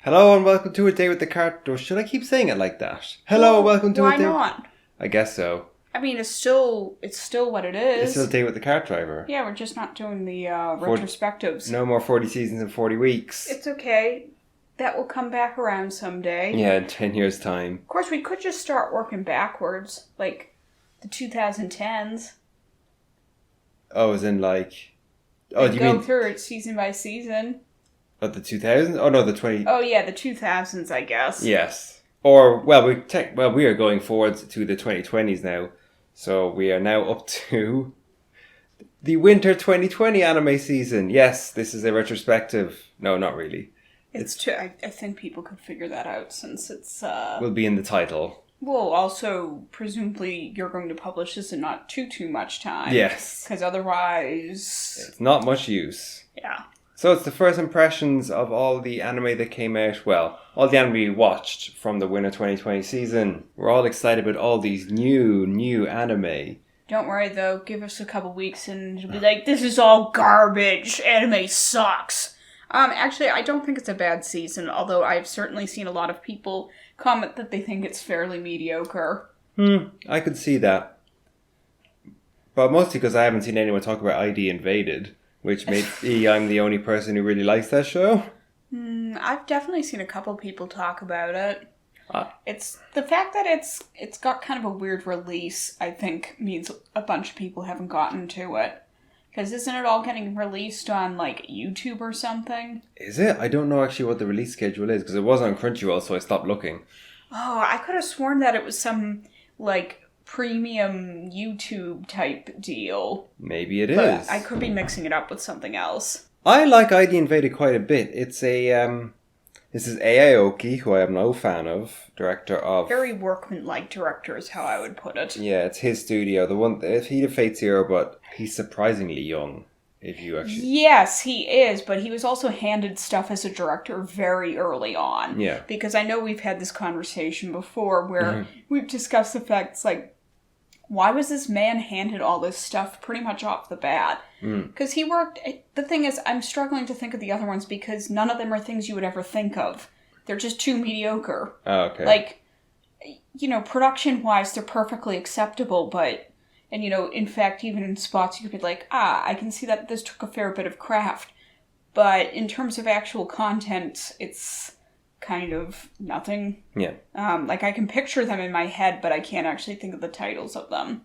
Hello and welcome to A Day with the Cart. Or should I keep saying it like that? Hello, welcome to A Day. Why not? I guess so. I mean, it's still what it is. It's still A Day with the Cart Driver. Yeah, we're just not doing the retrospectives. No more 40 seasons in 40 weeks. It's okay. That will come back around someday. Yeah, in 10 years' time. Of course, we could just start working backwards, like the 2010s. Oh, as in like... Oh, do you go mean... through it season by season. Oh, the 2000s? Oh, no, the 20... Oh, yeah, the 2000s, I guess. Yes. Or, we are going forward to the 2020s now. So we are now up to the winter 2020 anime season. Yes, this is a retrospective. No, not really. I think people could figure that out since it's... will be in the title. Well, also, presumably you're going to publish this in not too much time. Yes. Because otherwise... It's not much use. Yeah. So it's the first impressions of all the anime that came out. Well, all the anime we watched from the winter 2020 season. We're all excited about all these new anime. Don't worry, though. Give us a couple weeks and it'll be like, this is all garbage. Anime sucks. Actually, I don't think it's a bad season, although I've certainly seen a lot of people comment that they think it's fairly mediocre. I could see that. But mostly because I haven't seen anyone talk about ID Invaded, which maybe I'm the only person who really likes that show. I've definitely seen a couple people talk about it. It's the fact that it's got kind of a weird release, I think, means a bunch of people haven't gotten to it. Because isn't it all getting released on, like, YouTube or something? Is it? I don't know actually what the release schedule is, because it was on Crunchyroll, so I stopped looking. Oh, I could have sworn that it was some, like, premium YouTube type deal. Maybe it but is. I could be mixing it up with something else. I like ID Invaded quite a bit. It's a, this is Ai Aoki, who I am no fan of, director of... Very workman-like director is how I would put it. Yeah, it's his studio. The one, he did Fate Zero, but he's surprisingly young, if you actually... Yes, he is, but he was also handed stuff as a director very early on. Yeah. Because I know we've had this conversation before where we've discussed the facts, like, why was this man handed all this stuff pretty much off the bat? Because he worked... The thing is, I'm struggling to think of the other ones because none of them are things you would ever think of. They're just too mediocre. Oh, okay. Like, you know, production-wise, they're perfectly acceptable, but... And, you know, in fact, even in spots, you could be like, I can see that this took a fair bit of craft. But in terms of actual content, it's kind of nothing. Yeah. Like, I can picture them in my head, but I can't actually think of the titles of them.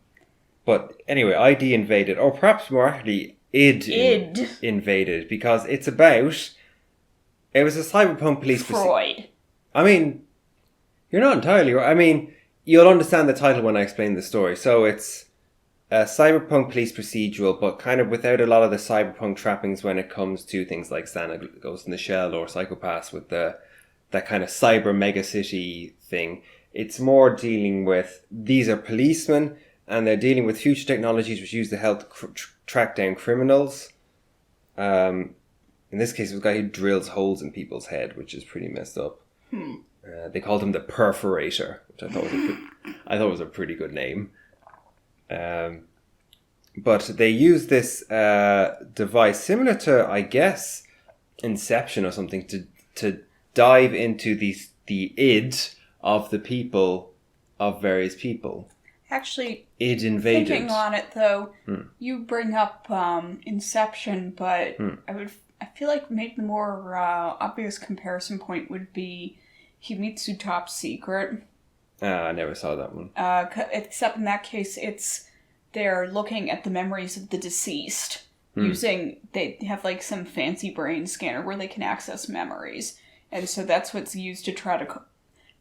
But anyway, ID Invaded, or perhaps more accurately, id Invaded, because it's about... It was a cyberpunk police... Freud. I mean, you're not entirely right. I mean, you'll understand the title when I explain the story. So it's a cyberpunk police procedural, but kind of without a lot of the cyberpunk trappings when it comes to things like Santa Ghost in the Shell or Psychopaths with that kind of cyber megacity thing. It's more dealing with, these are policemen, and they're dealing with future technologies which use to help track down criminals. In this case, it was a guy who drills holes in people's head, which is pretty messed up. They called him the Perforator, which I thought was a pretty good name. But they use this device similar to, I guess, Inception or something to dive into the id of the people of various people. Actually, id Invaded. Thinking on it though, you bring up Inception, but I feel like maybe the more obvious comparison point would be Himitsu Top Secret. I never saw that one. Except in that case, they're looking at the memories of the deceased they have like some fancy brain scanner where they can access memories. And so that's what's used to try to...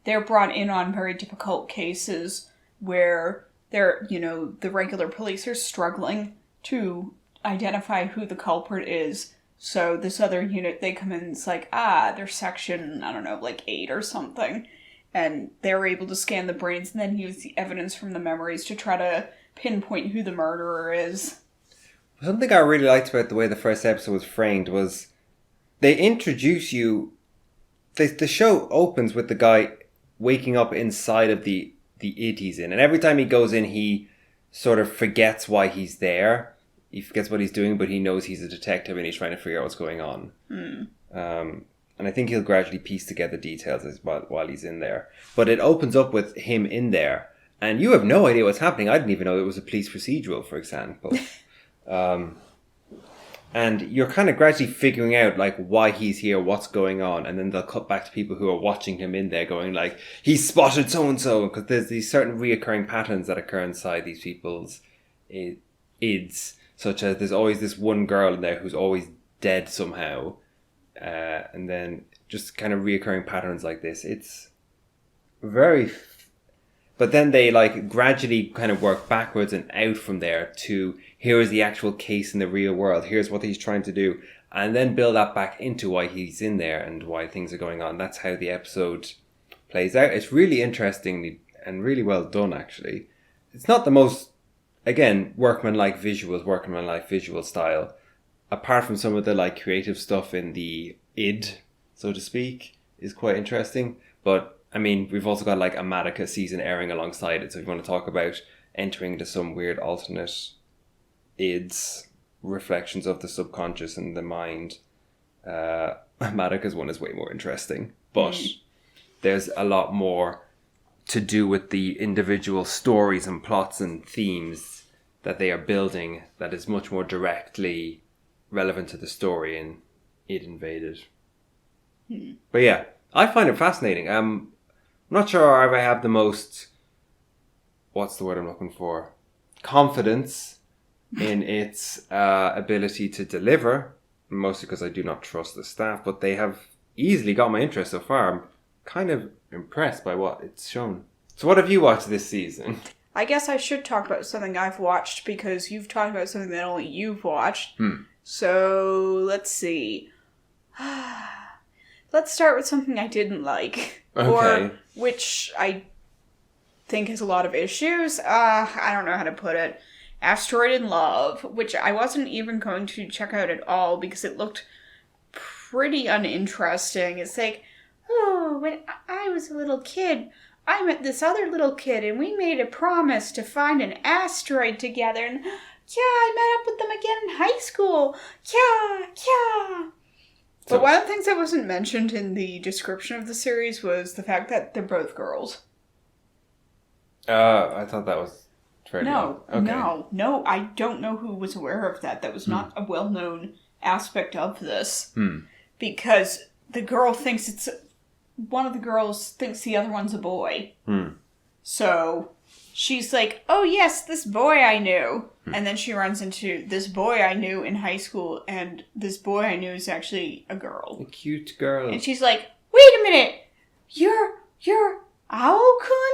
They're brought in on very difficult cases where the regular police are struggling to identify who the culprit is. So this other unit, they come in and it's like, they're section, I don't know, like 8 or something. And they're able to scan the brains and then use the evidence from the memories to try to pinpoint who the murderer is. Something I really liked about the way the first episode was framed was they introduce you... The show opens with the guy waking up inside of the id he's in. And every time he goes in, he sort of forgets why he's there. He forgets what he's doing, but he knows he's a detective and he's trying to figure out what's going on. And And I think he'll gradually piece together details while he's in there. But it opens up with him in there. And you have no idea what's happening. I didn't even know it was a police procedural, for example. And you're kind of gradually figuring out, like, why he's here, what's going on. And then they'll cut back to people who are watching him in there going, like, he's spotted so-and-so. Because there's these certain reoccurring patterns that occur inside these people's ids. Such as there's always this one girl in there who's always dead somehow. And then just kind of reoccurring patterns like this. It's very... But then they like gradually kind of work backwards and out from there to here is the actual case in the real world. Here's what he's trying to do. And then build that back into why he's in there and why things are going on. That's how the episode plays out. It's really interesting and really well done, actually. It's not the most, again, workmanlike visual style. Apart from some of the like creative stuff in the id, so to speak, is quite interesting. But I mean, we've also got like a Madoka season airing alongside it. So if you want to talk about entering into some weird alternate ids, reflections of the subconscious and the mind, Madoka's one is way more interesting. But there's a lot more to do with the individual stories and plots and themes that they are building that is much more directly relevant to the story in Id Invaded. But yeah, I find it fascinating. I'm not sure if I have the most, what's the word I'm looking for? Confidence in its ability to deliver, mostly because I do not trust the staff, but they have easily got my interest so far. I'm kind of impressed by what it's shown. So what have you watched this season? I guess I should talk about something I've watched because you've talked about something that only you've watched. So, let's see. Let's start with something I didn't like. Okay. Or which I think has a lot of issues. I don't know how to put it. Asteroid in Love, which I wasn't even going to check out at all because it looked pretty uninteresting. It's like, oh, when I was a little kid, I met this other little kid and we made a promise to find an asteroid together. And yeah, I met up with them again in high school. Yeah. But one of the things that wasn't mentioned in the description of the series was the fact that they're both girls. I thought that was fairly No, okay. no, I don't know who was aware of that. That was not a well-known aspect of this. Because the girl thinks one of the girls thinks the other one's a boy. So she's like, oh yes, this boy I knew. And then she runs into this boy I knew in high school, and this boy I knew is actually a girl. A cute girl. And she's like, wait a minute, you're Ao-kun?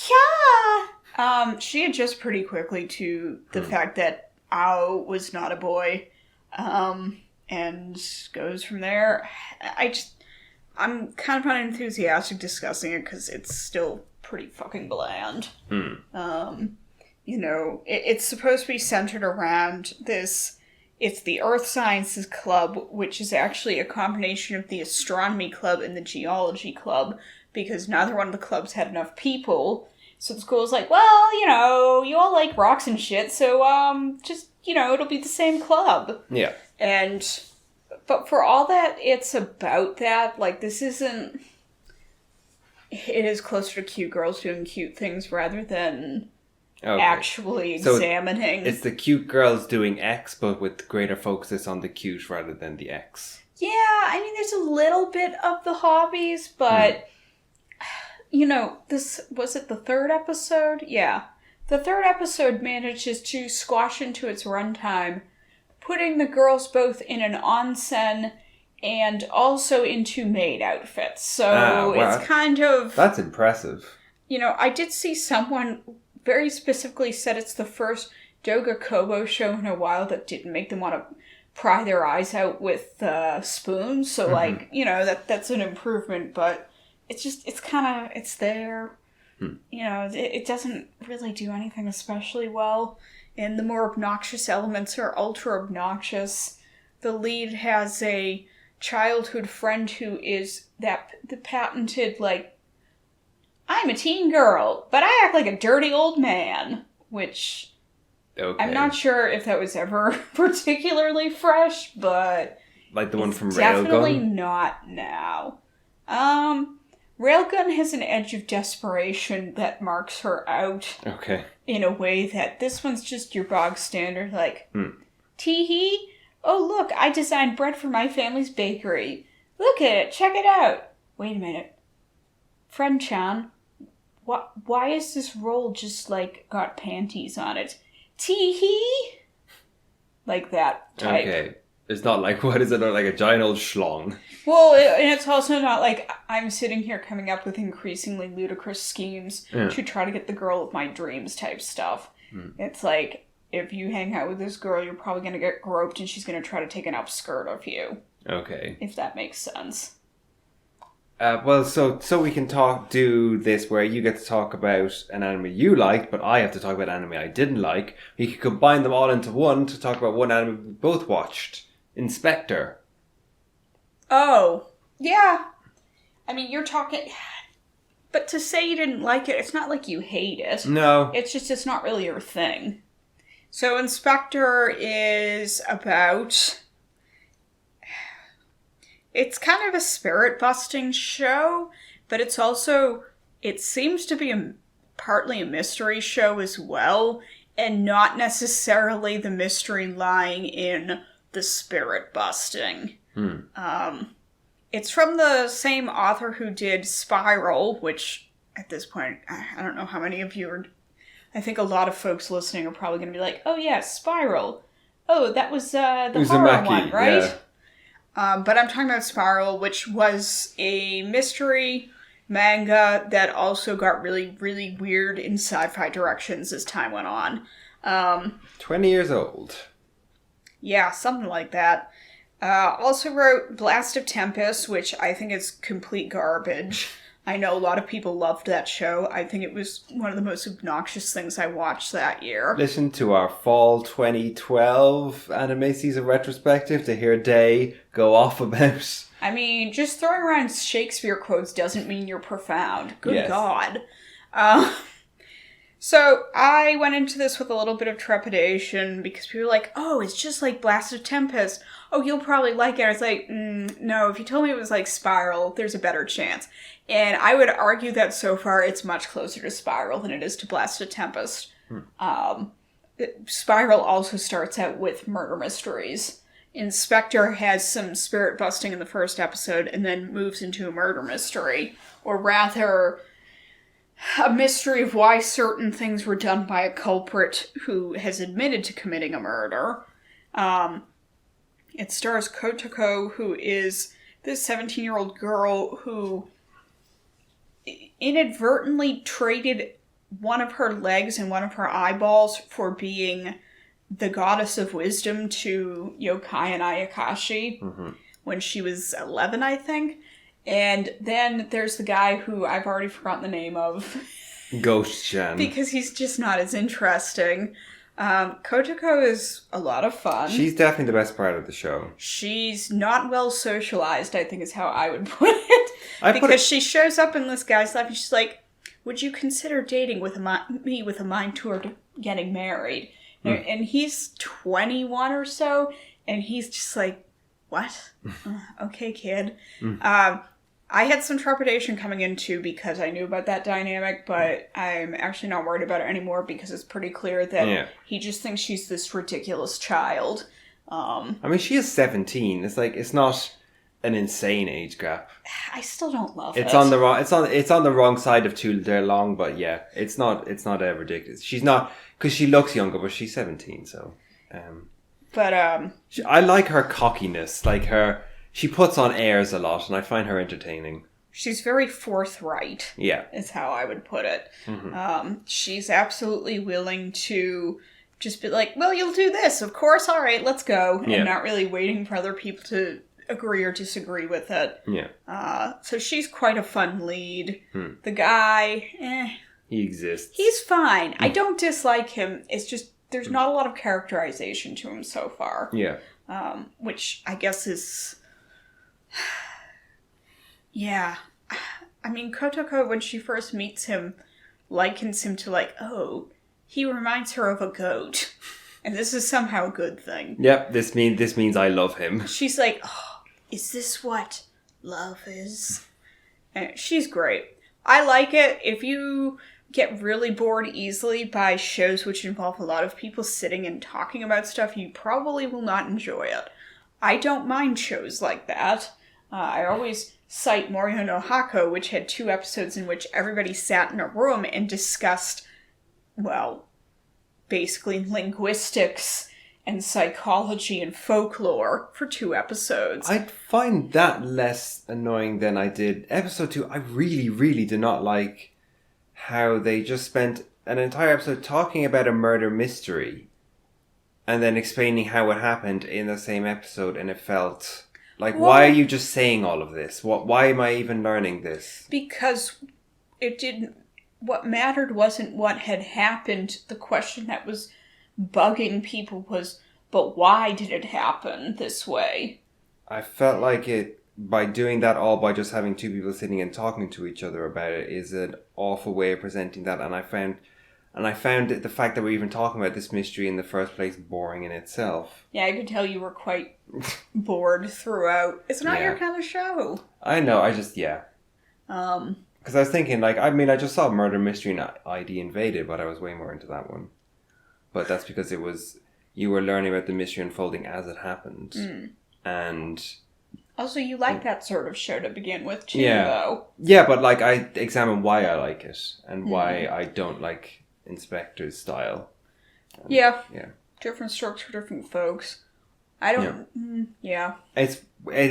Yeah! She adjusts pretty quickly to the fact that Ao was not a boy, and goes from there. I'm kind of unenthusiastic discussing it because it's still pretty fucking bland. You know, it's supposed to be centered around this. It's the Earth Sciences Club, which is actually a combination of the Astronomy Club and the Geology Club, because neither one of the clubs had enough people. So the school's like, well, you know, you all like rocks and shit, so, just, you know, it'll be the same club. Yeah. But for all that it's about that, like, this isn't... It is closer to cute girls doing cute things rather than actually examining... So it's the cute girls doing X, but with greater focus on the cute rather than the X. Yeah, I mean, there's a little bit of the hobbies, but... You know, was it the third episode? Yeah. The third episode manages to squash into its runtime, putting the girls both in an onsen and also into maid outfits. So it's kind of... That's impressive. You know, I did see someone very specifically said it's the first Doga Kobo show in a while that didn't make them want to pry their eyes out with spoons. So, like, you know, that's an improvement, but... It's there. You know, it doesn't really do anything especially well. And the more obnoxious elements are ultra obnoxious. The lead has a childhood friend who is the patented, like, I'm a teen girl, but I act like a dirty old man. Which, I'm not sure if that was ever particularly fresh, but Like the one from Definitely Railgun? not now. Railgun has an edge of desperation that marks her out Okay. in a way that this one's just your bog standard, like, tee-hee, oh look, I designed bread for my family's bakery. Look at it, check it out. Wait a minute. Friend-chan, why is this roll just, like, got panties on it? Tee-hee? Like that type. Okay. It's not like, what is it, like a giant old schlong. Well, and it's also not like I'm sitting here coming up with increasingly ludicrous schemes to try to get the girl of my dreams type stuff. It's like, if you hang out with this girl, you're probably going to get groped and she's going to try to take an upskirt of you. Okay. If that makes sense. Well, so we can do this where you get to talk about an anime you liked, but I have to talk about anime I didn't like. We could combine them all into one to talk about one anime we both watched. Inspector. Oh, yeah. I mean, you're talking... But to say you didn't like it, it's not like you hate it. No. It's just, it's not really your thing. So Inspector is about... It's kind of a spirit-busting show, but it's also... It seems to be partly a mystery show as well, and not necessarily the mystery lying in the spirit-busting. It's from the same author who did Spiral, which, at this point, I don't know how many of you are... I think a lot of folks listening are probably going to be like, oh yeah, Spiral. Oh, that was the horror one, right? Yeah. But I'm talking about Spiral, which was a mystery manga that also got really, really weird in sci-fi directions as time went on. 20 years old. Yeah, something like that. Also wrote Blast of Tempest, which I think is complete garbage. I know a lot of people loved that show. I think it was one of the most obnoxious things I watched that year. Listen to our fall 2012 anime season retrospective to hear Day go off about... I mean, just throwing around Shakespeare quotes doesn't mean you're profound. Good God. So I went into this with a little bit of trepidation because people were like, oh, it's just like Blast of Tempest. Oh, you'll probably like it. I was like, no, if you told me it was like Spiral, there's a better chance. And I would argue that so far it's much closer to Spiral than it is to Blast of Tempest. Spiral also starts out with murder mysteries. Inspector has some spirit busting in the first episode and then moves into a murder mystery. Or rather, a mystery of why certain things were done by a culprit who has admitted to committing a murder. It stars Kotoko, who is this 17-year-old girl who inadvertently traded one of her legs and one of her eyeballs for being the goddess of wisdom to Yokai and Ayakashi when she was 11, I think. And then there's the guy who I've already forgotten the name of. Ghost-chan. Because he's just not as interesting. Kotoko is a lot of fun. She's definitely the best part of the show. She's not well socialized, I think is how I would put it. She shows up in this guy's life and she's like, would you consider dating with me with a mind toward getting married? And he's 21 or so, and he's just like, what? Okay, kid. I had some trepidation coming in too because I knew about that dynamic, but I'm actually not worried about it anymore because it's pretty clear that he just thinks she's this ridiculous child. I mean, she is 17. It's like, it's not an insane age gap. I still don't love it. It's on the wrong side of too long, but yeah, it's not ridiculous. She's not, because she looks younger, but she's 17, so. I like her cockiness, like she puts on airs a lot, and I find her entertaining. She's very forthright. Yeah. Is how I would put it. She's absolutely willing to just be like, well, you'll do this, of course, all right, let's go. And not really waiting for other people to agree or disagree with it. Yeah. So she's quite a fun lead. The guy, he exists. He's fine. I don't dislike him. It's just, there's not a lot of characterization to him so far. Yeah. Which I guess is... Yeah. I mean, Kotoko, when she first meets him, likens him to like, oh, he reminds her of a goat. And this is somehow a good thing. Yep, this means I love him. She's like, oh, is this what love is? And she's great. I like it. If you get really bored easily by shows which involve a lot of people sitting and talking about stuff, you probably will not enjoy it. I don't mind shows like that. I always cite Morio no Hako, which had 2 episodes in which everybody sat in a room and discussed, well, basically linguistics and psychology and folklore for 2 episodes. I find that less annoying than I did episode 2. I really, really did not like how they just spent an entire episode talking about a murder mystery and then explaining how it happened in the same episode, and it felt like, well, why are you just saying all of this? Why am I even learning this? Because it didn't... What mattered wasn't what had happened. The question that was bugging people was, but why did it happen this way? I felt like it, by doing that all by just having 2 people sitting and talking to each other about it, is an awful way of presenting that. And I found the fact that we're even talking about this mystery in the first place boring in itself. Yeah, I could tell you were quite bored throughout. It's not your kind of show. I know, because I was thinking, like, I mean, I just saw Murder Mystery and ID Invaded, but I was way more into that one. But that's because you were learning about the mystery unfolding as it happened. Mm. And... Also, you like that sort of show to begin with, too, though. Yeah, but, like, I examine why I like it and why I don't like Inspector's style. And, yeah. Different strokes for different folks. I don't... It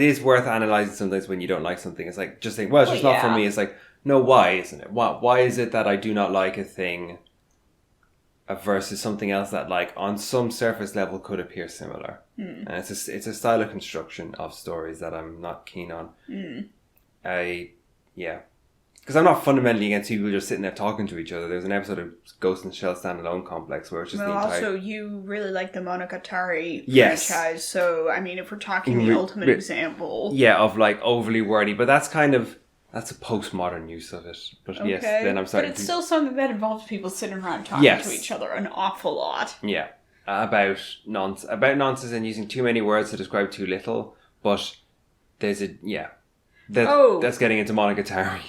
is worth analysing sometimes when you don't like something. It's like, just think, well, it's just not for me. It's like, no, why isn't it? Why is it that I do not like a thing versus something else that, like, on some surface level could appear similar? And it's a style of construction of stories that I'm not keen on. Because I'm not fundamentally against people just sitting there talking to each other. There's an episode of Ghost in the Shell Standalone Complex where it's just the entire... also, you really like the Monogatari franchise, so, I mean, if we're talking the ultimate example... Yeah, of, like, overly wordy, but that's a postmodern use of it. But yes, then I'm starting But it's still something that involves people sitting around talking to each other an awful lot. Yeah. About nonsense and using too many words to describe too little, but there's that's getting into Monogatari.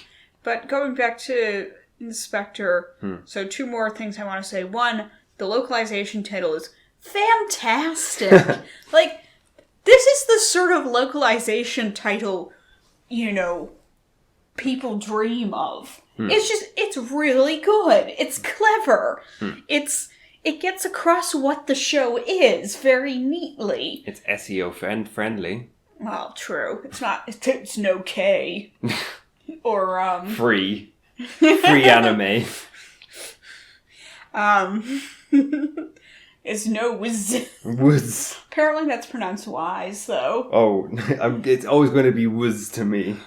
But going back to Inspector, so 2 more things I want to say. 1, the localization title is fantastic. Like, this is the sort of localization title, people dream of. It's really good. It's clever. It gets across what the show is very neatly. It's SEO friendly. Well, true. It's no K. Or, Free anime. It's no whiz. Whiz. Apparently that's pronounced wise, though. Oh, it's always going to be whiz to me.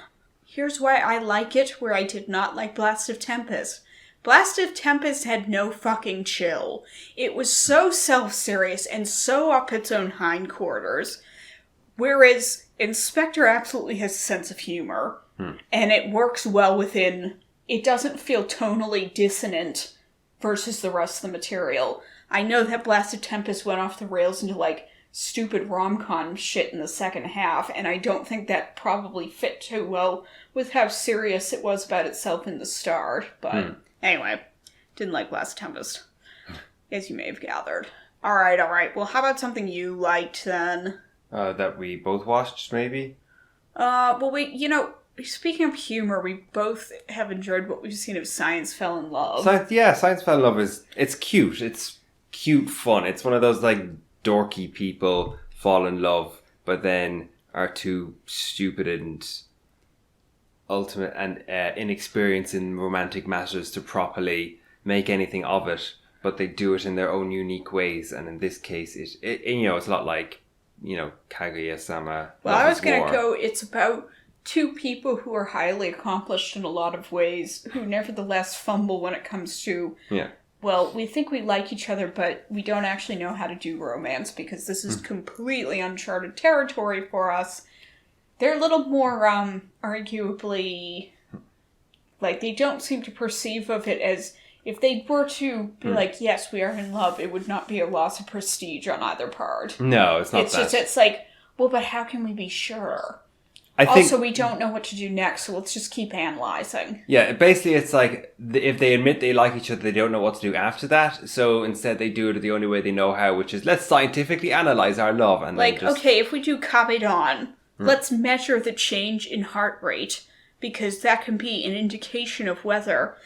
Here's why I like it, where I did not like Blast of Tempest. Blast of Tempest had no fucking chill. It was so self-serious and so up its own hindquarters. Whereas Inspector absolutely has a sense of humor. And it works well within... It doesn't feel tonally dissonant versus the rest of the material. I know that Blast of Tempest went off the rails into, like, stupid rom-com shit in the second half, and I don't think that probably fit too well with how serious it was about itself in the start. But anyway, didn't like Blast of Tempest, as you may have gathered. Alright. Well, how about something you liked, then? That we both watched, maybe? Speaking of humor, we both have enjoyed what we've seen of Science Fell in Love. Science Fell in Love it's cute. It's cute fun. It's one of those, like, dorky people fall in love, but then are too stupid and ultimate and inexperienced in romantic matters to properly make anything of it, but they do it in their own unique ways. And in this case, it's a lot like, Kaguya-sama. Well, I was going to go, it's about 2 people who are highly accomplished in a lot of ways, who nevertheless fumble when it comes to, well, we think we like each other, but we don't actually know how to do romance because this is completely uncharted territory for us. They're a little more, arguably, like, they don't seem to perceive of it as If they were to be like, yes, we are in love, it would not be a loss of prestige on either part. No, it's not that. It's like, well, but how can we be sure? I think, also, we don't know what to do next, so let's just keep analyzing. Yeah, basically it's like, if they admit they like each other, they don't know what to do after that, so instead they do it the only way they know how, which is, let's scientifically analyze our love. And like, then just... okay, if we do Kabedon, let's measure the change in heart rate, because that can be an indication of whether,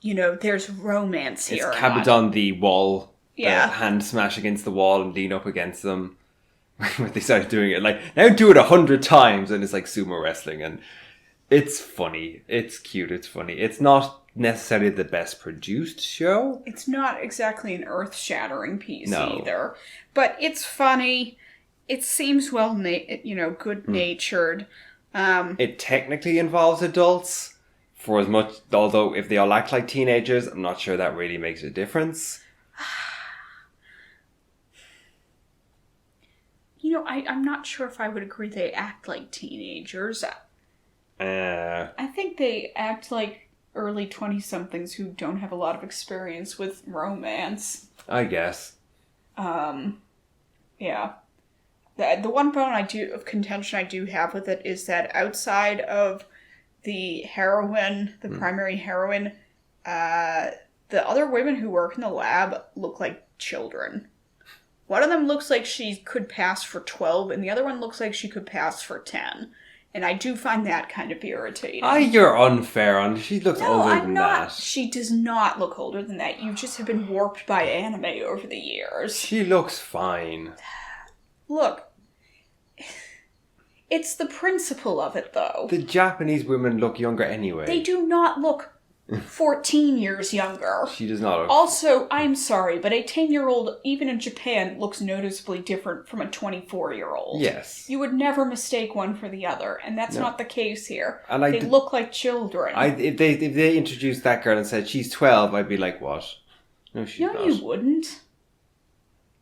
there's romance here. It's Kabedon the wall, Yeah. hand smash against the wall and lean up against them. When they started doing it, like, now do it 100 times, and it's like sumo wrestling, and it's funny, it's cute, it's funny. It's not necessarily the best produced show. It's not exactly an earth-shattering piece either, but it's funny. It seems good-natured. It technically involves adults, for as much, although if they all act like teenagers, I'm not sure that really makes a difference. I'm not sure if I would agree they act like teenagers. I think they act like early 20-somethings who don't have a lot of experience with romance. I guess. Yeah. The one bone of contention I do have with it is that outside of the heroine, the primary heroine, the other women who work in the lab look like children. One of them looks like she could pass for 12, and the other one looks like she could pass for 10. And I do find that kind of irritating. You're unfair on. She looks older than that. She does not look older than that. You just have been warped by anime over the years. She looks fine. Look. It's the principle of it, though. The Japanese women look younger anyway. They do not look 14 years younger. She does not look... Also, I'm sorry, but a 10-year-old, even in Japan, looks noticeably different from a 24-year-old. Yes. You would never mistake one for the other, and that's not the case here. And they look like children. If they introduced that girl and said, she's 12, I'd be like, what? No, she's not. No, you wouldn't.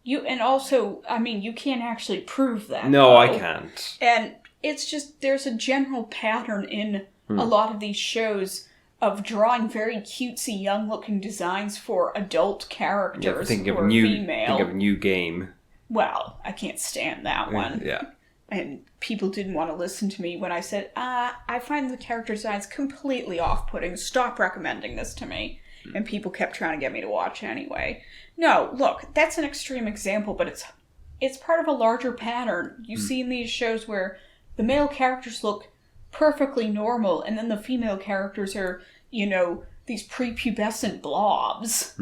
And also, you can't actually prove that. No, though. I can't. And it's just, there's a general pattern in a lot of these shows of drawing very cutesy, young-looking designs for adult characters who are female. Think of New Game. Well, I can't stand that one. Yeah. And people didn't want to listen to me when I said, I find the character designs completely off-putting. Stop recommending this to me. And people kept trying to get me to watch anyway. No, look, that's an extreme example, but it's part of a larger pattern. You see in these shows where the male characters look perfectly normal, and then the female characters are, these prepubescent blobs.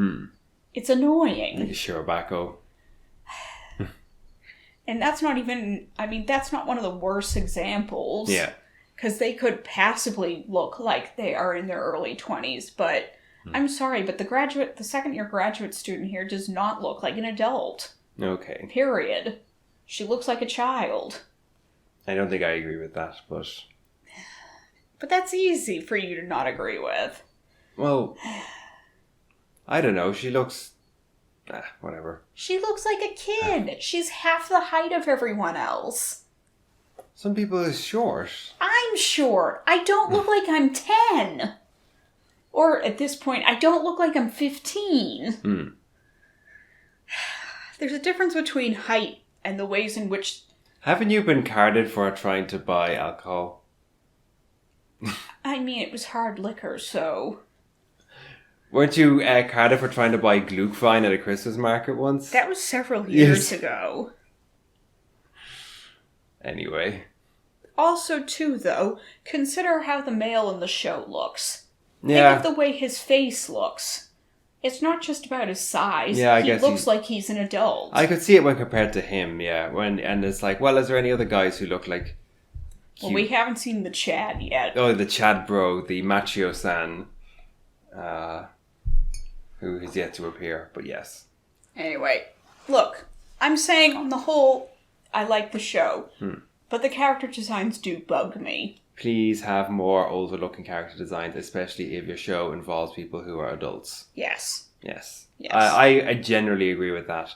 It's annoying. Shirobako. And that's not even, that's not one of the worst examples. Yeah. Because they could passably look like they are in their early 20s, but I'm sorry, but the second-year graduate student here does not look like an adult. Okay. Period. She looks like a child. I don't think I agree with that, but... But that's easy for you to not agree with. Well, I don't know. She looks... whatever. She looks like a kid. She's half the height of everyone else. Some people are short. I'm short. I don't look like I'm 10. Or, at this point, I don't look like I'm 15. There's a difference between height and the ways in which... Haven't you been carded for trying to buy alcohol? It was hard liquor, so... Weren't you carded for trying to buy Gluckwein at a Christmas market once? That was several years ago. Anyway. Also, too, though, consider how the male in the show looks. Yeah. Think of the way his face looks. It's not just about his size. Yeah, I he guess looks like he's an adult. I could see it when compared to him, yeah. And it's like, well, is there any other guys who look like... cute? Well, we haven't seen the Chad yet. Oh, the Chad bro, the Machio-san, who has yet to appear, but yes. Anyway, look, I'm saying on the whole, I like the show, but the character designs do bug me. Please have more older-looking character designs, especially if your show involves people who are adults. Yes. Yes. Yes. I generally agree with that.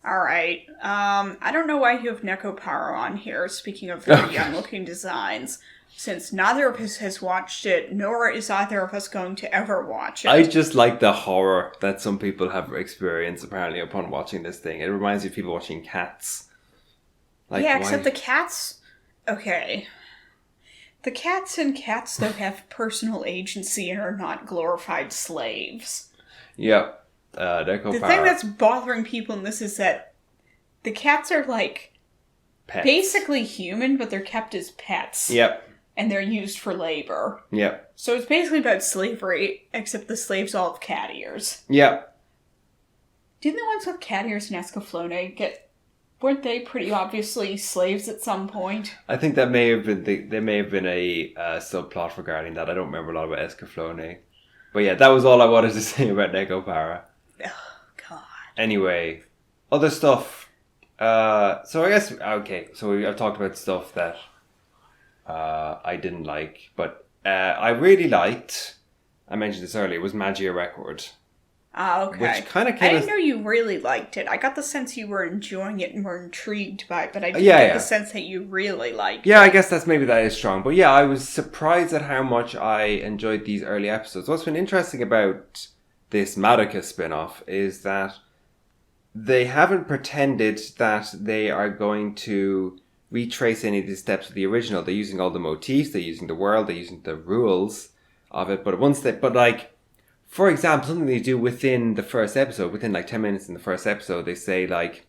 Alright, I don't know why you have Neko Paro on here, speaking of very young-looking designs, since neither of us has watched it, nor is either of us going to ever watch it. I just like the horror that some people have experienced, apparently, upon watching this thing. It reminds me of people watching Cats. Yeah, except the cats... Okay. The cats in Cats, though, have personal agency and are not glorified slaves. Yep. The thing that's bothering people in this is that the cats are, like, pets. Basically human, but they're kept as pets. Yep. And they're used for labor. Yep. So it's basically about slavery, except the slaves all have cat ears. Yep. Didn't the ones with cat ears in Escaflowne weren't they pretty obviously slaves at some point? I think that may have been there may have been a subplot regarding that. I don't remember a lot about Escaflowne. But yeah, that was all I wanted to say about Nekopara. Oh, God. Anyway, other stuff. So I guess, okay, so I've talked about stuff that I didn't like, but I really liked, I mentioned this earlier, was Magia Record. Ah, okay. Which kind of I didn't know you really liked it. I got the sense you were enjoying it and were intrigued by it, but I didn't get the sense that you really liked it. Yeah, I guess that is strong. But yeah, I was surprised at how much I enjoyed these early episodes. What's been interesting about this Madoka spin-off is that they haven't pretended that they are going to retrace any of the steps of the original. They're using all the motifs, they're using the world, they're using the rules of it. For example, something they do within the first episode, within like 10 minutes in the first episode, they say like,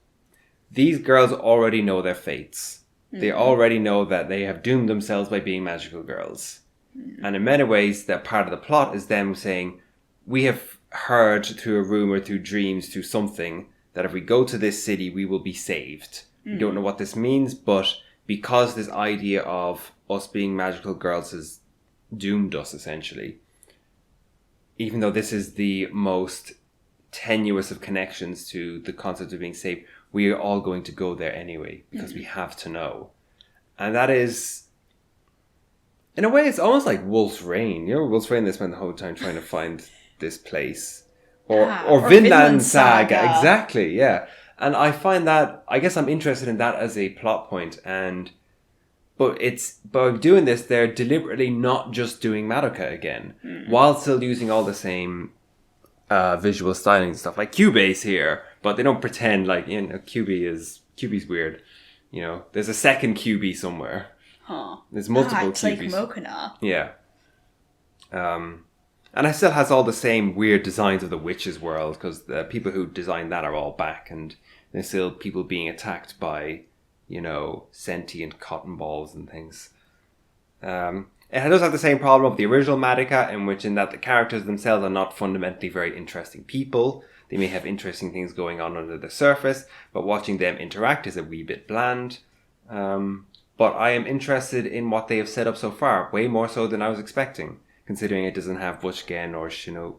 these girls already know their fates. Mm-hmm. They already know that they have doomed themselves by being magical girls. Mm-hmm. And in many ways, that part of the plot is them saying, we have heard through a rumor, through dreams, through something, that if we go to this city, we will be saved. Mm-hmm. We don't know what this means, but because this idea of us being magical girls has doomed us, essentially, even though this is the most tenuous of connections to the concept of being saved, we are all going to go there anyway, because we have to know. And that is, in a way, it's almost like Wolf's Rain. You know, Wolf's Rain, they spend the whole time trying to find this place. Or Vinland Saga. Exactly, yeah. And I find that, I guess I'm interested in that as a plot point, but by doing this, they're deliberately not just doing Madoka again, while still using all the same visual styling and stuff. Like Cubase here, but they don't pretend like, you know, QB's weird. You know, there's a second QB somewhere. Huh. There's multiple it's QBs. Like Mokana. Yeah. And it still has all the same weird designs of the Witch's World, because the people who designed that are all back, and there's still people being attacked by, you know, sentient cotton balls and things. It does have the same problem of the original Madoka, in that the characters themselves are not fundamentally very interesting people. They may have interesting things going on under the surface, but watching them interact is a wee bit bland. But I am interested in what they have set up so far, way more so than I was expecting, considering it doesn't have Butchgen or Shimbo,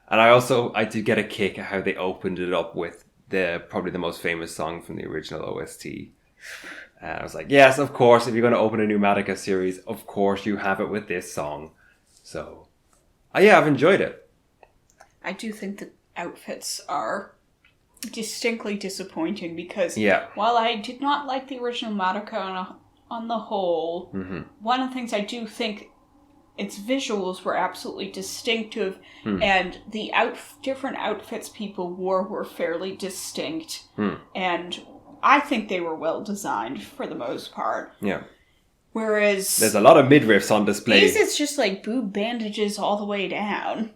and I did get a kick at how they opened it up with probably the most famous song from the original OST. And I was like, yes, of course, if you're going to open a new Madoka series, of course you have it with this song. So, yeah, I've enjoyed it. I do think the outfits are distinctly disappointing because while I did not like the original Madoka on the whole, one of the things I do think its visuals were absolutely distinctive, and the different outfits people wore were fairly distinct, and I think they were well designed for the most part. Yeah. Whereas there's a lot of midriffs on display. These, it's just like boob bandages all the way down.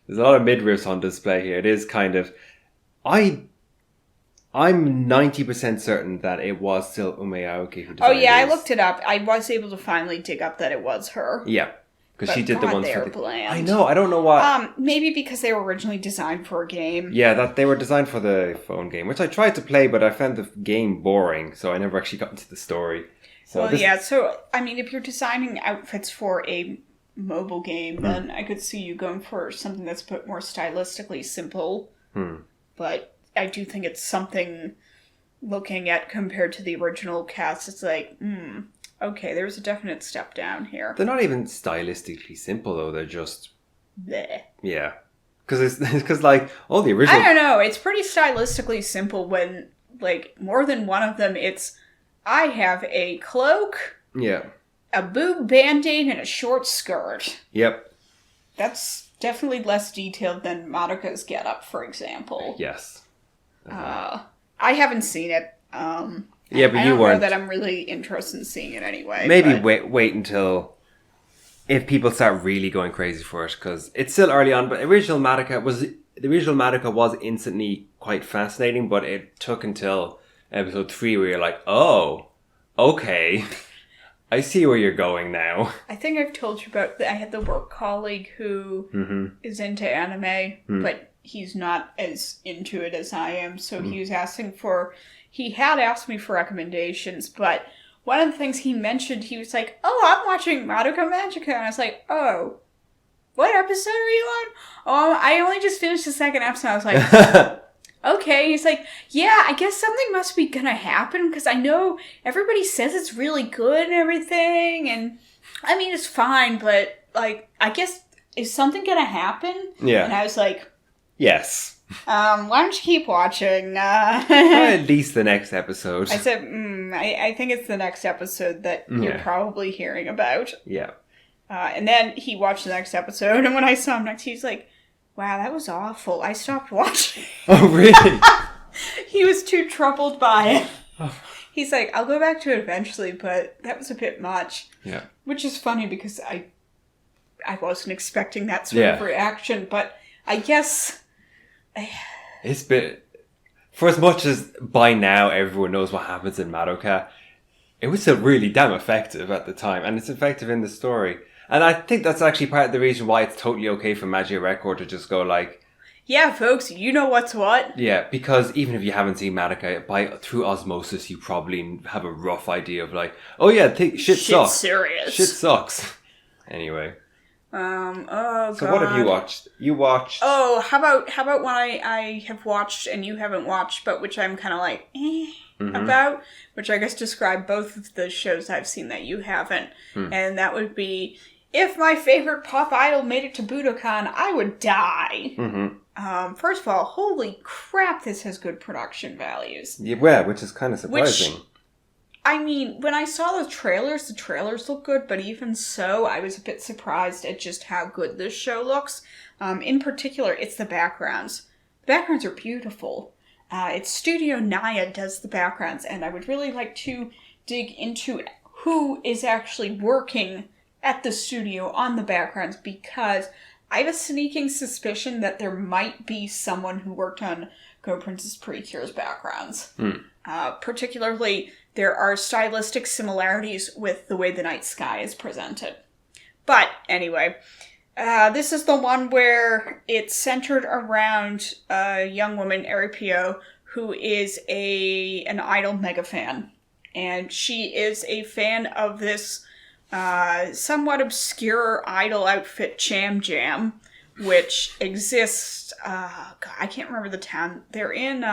There's a lot of midriffs on display here. It is kind of... I'm 90% certain that it was still Ume Aoki who designed Oh yeah, these. I looked it up. I was able to finally dig up that it was her. Yeah. Because she did the ones for the... bland. I know, I don't know what... Maybe because they were originally designed for a game. Yeah, that they were designed for the phone game, which I tried to play, but I found the game boring, so I never actually got into the story. So so, I mean, if you're designing outfits for a mobile game, then I could see you going for something that's a bit more stylistically simple. But I do think it's something, looking at compared to the original cast, it's like, okay, there's a definite step down here. They're not even stylistically simple, though. They're just... bleh. Yeah. Because like, all the original... I don't know. It's pretty stylistically simple when like, more than one of them, it's, I have a cloak, Yeah. a boob band-aid, and a short skirt. Yep. That's definitely less detailed than Madoka's getup, for example. Yes. I haven't seen it. Yeah, but I you don't weren't. know that I'm really interested in seeing it anyway. Maybe but... wait until if people start really going crazy for it, because it's still early on. But the original Madoka was instantly quite fascinating, but it took until episode 3 where you're like, oh, okay, I see where you're going now. I think I've told you about. I had the work colleague who is into anime, but he's not as into it as I am. So he was asking for. He had asked me for recommendations, but one of the things he mentioned, he was like, "Oh, I'm watching Madoka Magica," and I was like, "Oh, what episode are you on?" "Oh, I only just finished the second episode." I was like, "Okay." He's like, "Yeah, I guess something must be gonna happen because I know everybody says it's really good and everything, and I mean it's fine, but like, I guess is something gonna happen?" Yeah. And I was like, Yes. why don't you keep watching? At least the next episode. I said, I think it's the next episode that you're probably hearing about. Yeah. And then he watched the next episode, and when I saw him next, he's like, wow, that was awful. I stopped watching. Oh, really? He was too troubled by it. He's like, I'll go back to it eventually, but that was a bit much. Yeah. Which is funny because I wasn't expecting that sort of reaction, but I guess... It's been... For as much as by now everyone knows what happens in Madoka, it was still really damn effective at the time, and it's effective in the story. And I think that's actually part of the reason why it's totally okay for Magia Record to just go like... Yeah, folks, you know what's what. Yeah, because even if you haven't seen Madoka, through osmosis, you probably have a rough idea of like, oh yeah, shit sucks. Serious. Shit sucks. Anyway. Oh so God. What have you watched? You watched... Oh, how about one I have watched and you haven't watched, but which I'm kind of like, about, which I guess describe both of the shows I've seen that you haven't. And that would be, if my favorite pop idol made it to Budokan, I would die. First of all, holy crap, this has good production values. Yeah, which is kind of surprising. I mean, when I saw the trailers look good, but even so, I was a bit surprised at just how good this show looks. In particular, it's the backgrounds. The backgrounds are beautiful. It's Studio Naya does the backgrounds, and I would really like to dig into who is actually working at the studio on the backgrounds, because I have a sneaking suspicion that there might be someone who worked on Go Princess Precure's backgrounds. Particularly, there are stylistic similarities with the way the night sky is presented. But anyway, this is the one where it's centered around a young woman, Aripio, who is an idol mega fan. And she is a fan of this somewhat obscure idol outfit, Cham Jam, which exists, I can't remember the town. They're in,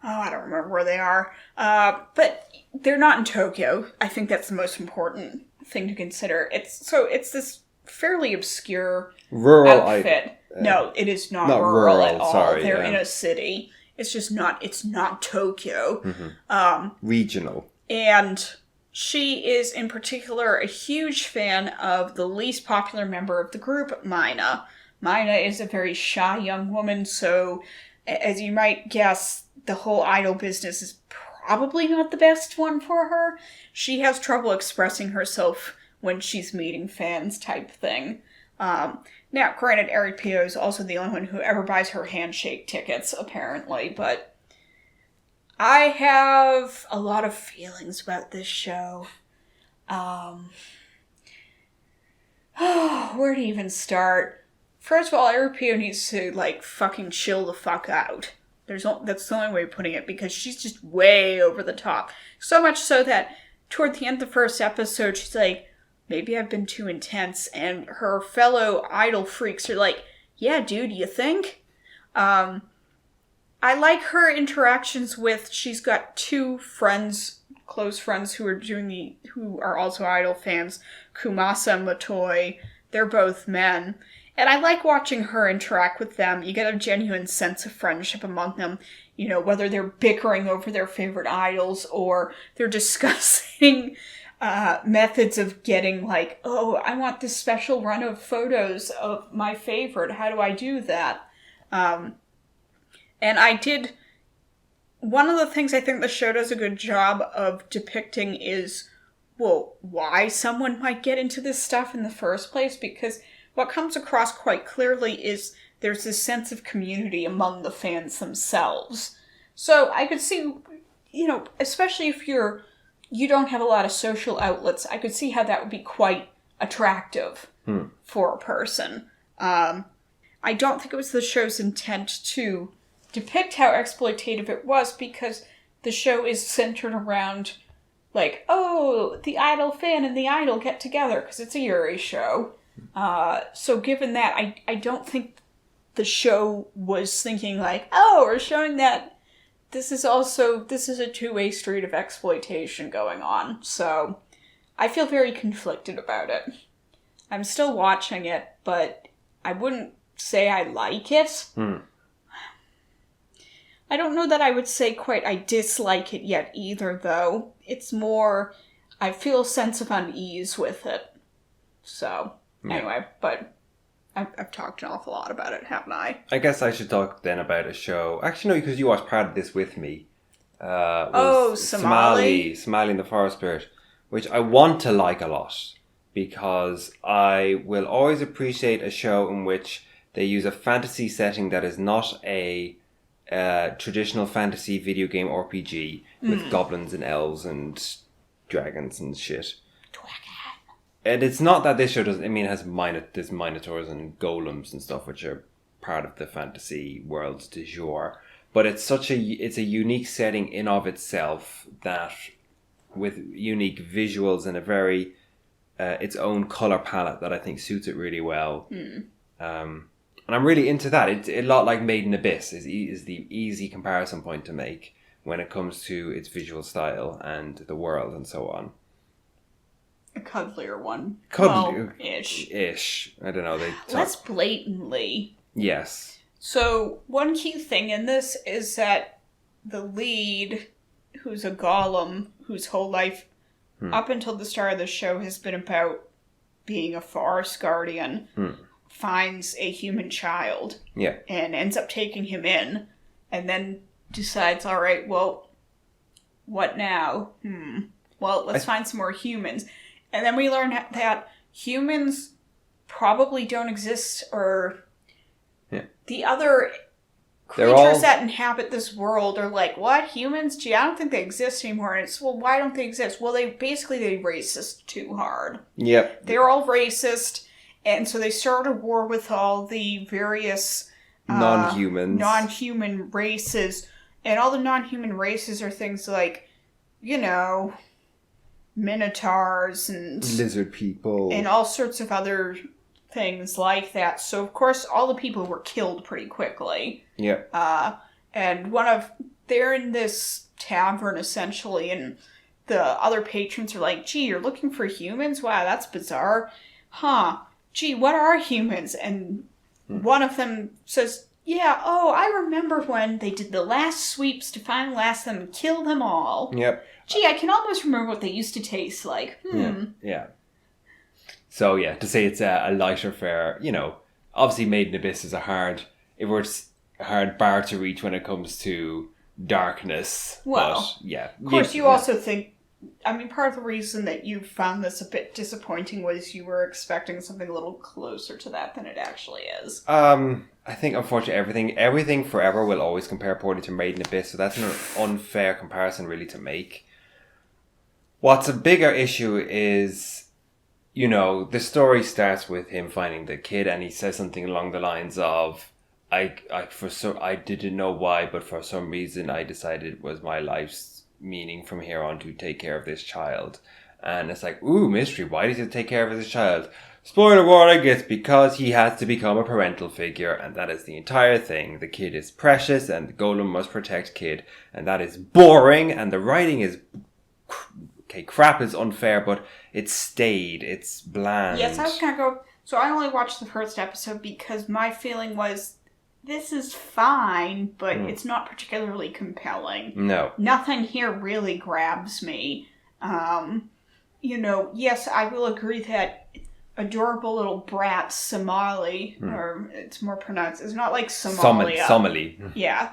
I don't remember where they are. But they're not in Tokyo. I think that's the most important thing to consider. It's this fairly obscure rural outfit. No, it is not rural at all. Sorry, they're in a city. It's just not, it's not Tokyo. Regional. And she is in particular a huge fan of the least popular member of the group, Mina. Mina is a very shy young woman, so as you might guess, the whole idol business is probably not the best one for her. She has trouble expressing herself when she's meeting fans type thing. Now, granted, Aripio is also the only one who ever buys her handshake tickets, apparently, but I have a lot of feelings about this show. Where to even start? First of all, Aripio needs to, fucking chill the fuck out. That's the only way of putting it, because she's just way over the top. So much so that toward the end of the first episode, she's like, maybe I've been too intense, and her fellow idol freaks are like, yeah, dude, you think? I like her interactions with, she's got two friends, close friends who are also idol fans, Kumasa and Matoi. They're both men. And I like watching her interact with them. You get a genuine sense of friendship among them. You know, whether they're bickering over their favorite idols or they're discussing methods of getting like, oh, I want this special run of photos of my favorite. How do I do that? And I did... One of the things I think the show does a good job of depicting is, well, why someone might get into this stuff in the first place, because what comes across quite clearly is there's this sense of community among the fans themselves. So I could see, you know, especially if you don't have a lot of social outlets, I could see how that would be quite attractive for a person. I don't think it was the show's intent to depict how exploitative it was, because the show is centered around, like, oh, the idol fan and the idol get together, because it's a Yuri show. So given that, I don't think the show was thinking like, oh, we're showing that this is a two-way street of exploitation going on. So I feel very conflicted about it. I'm still watching it, but I wouldn't say I like it. I don't know that I would say quite I dislike it yet either, though. It's more, I feel a sense of unease with it. So... Anyway, but I've talked an awful lot about it, haven't I? I guess I should talk then about a show. Actually, no, because you watched part of this with me. Somali and the Forest Spirit, which I want to like a lot, because I will always appreciate a show in which they use a fantasy setting that is not a traditional fantasy video game RPG with goblins and elves and dragons and shit. And it's not that this show doesn't... I mean, it has there's minotaurs and golems and stuff, which are part of the fantasy world du jour. But it's a unique setting in of itself, that with unique visuals and a very its own color palette that I think suits it really well. And I'm really into that. It's a lot like Made in Abyss is the easy comparison point to make when it comes to its visual style and the world and so on. A cuddlier one. Ish. I don't know. Less blatantly. Yes. So, one key thing in this is that the lead, who's a golem, whose whole life, up until the start of the show, has been about being a forest guardian, finds a human child. Yeah. And ends up taking him in, and then decides, alright, well, what now? Well, let's find some more humans. And then we learn that humans probably don't exist, or the other creatures that inhabit this world are like, what? Humans? Gee, I don't think they exist anymore. And it's, well, why don't they exist? Well, they racist too hard. Yep. They're all racist, and so they start a war with all the various non-human races, and all the non-human races are things like, you know... minotaurs and lizard people and all sorts of other things like that. So of course all the people were killed pretty quickly. Yeah. And they're in this tavern essentially, and the other patrons are like, gee, you're looking for humans? Wow, that's bizarre. Huh. Gee, what are humans? And one of them says, yeah, I remember when they did the last sweeps to find last of them and kill them all. Yep. Gee, I can almost remember what they used to taste like. Yeah. So, yeah, to say it's a lighter fare, you know, obviously Made in Abyss is a hard bar to reach when it comes to darkness. Well, but, yeah. Of course, you also think, I mean, part of the reason that you found this a bit disappointing was you were expecting something a little closer to that than it actually is. I think, unfortunately, everything forever will always compare poorly to Made in Abyss, so that's an unfair comparison really to make. What's a bigger issue is, you know, the story starts with him finding the kid, and he says something along the lines of, I didn't know why, but for some reason I decided it was my life's meaning from here on to take care of this child. And it's like, ooh, mystery, why does he take care of this child? Spoiler warning, it's because he has to become a parental figure, and that is the entire thing. The kid is precious, and the golem must protect kid, and that is boring, and the writing is... Okay, crap is unfair, but it's staid, it's bland. Yes, I was going to go... So I only watched the first episode because my feeling was, this is fine, but it's not particularly compelling. No. Nothing here really grabs me. Yes, I will agree that adorable little brat Somali, or it's more pronounced, it's not like Somalia. Somali. Yeah.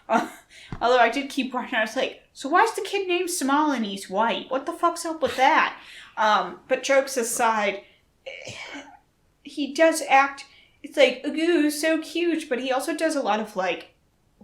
Although I did keep watching, I was like, so why is the kid named Somali and he's white? What the fuck's up with that? But jokes aside, he does act, it's like, ooh, so cute, but he also does a lot of, like,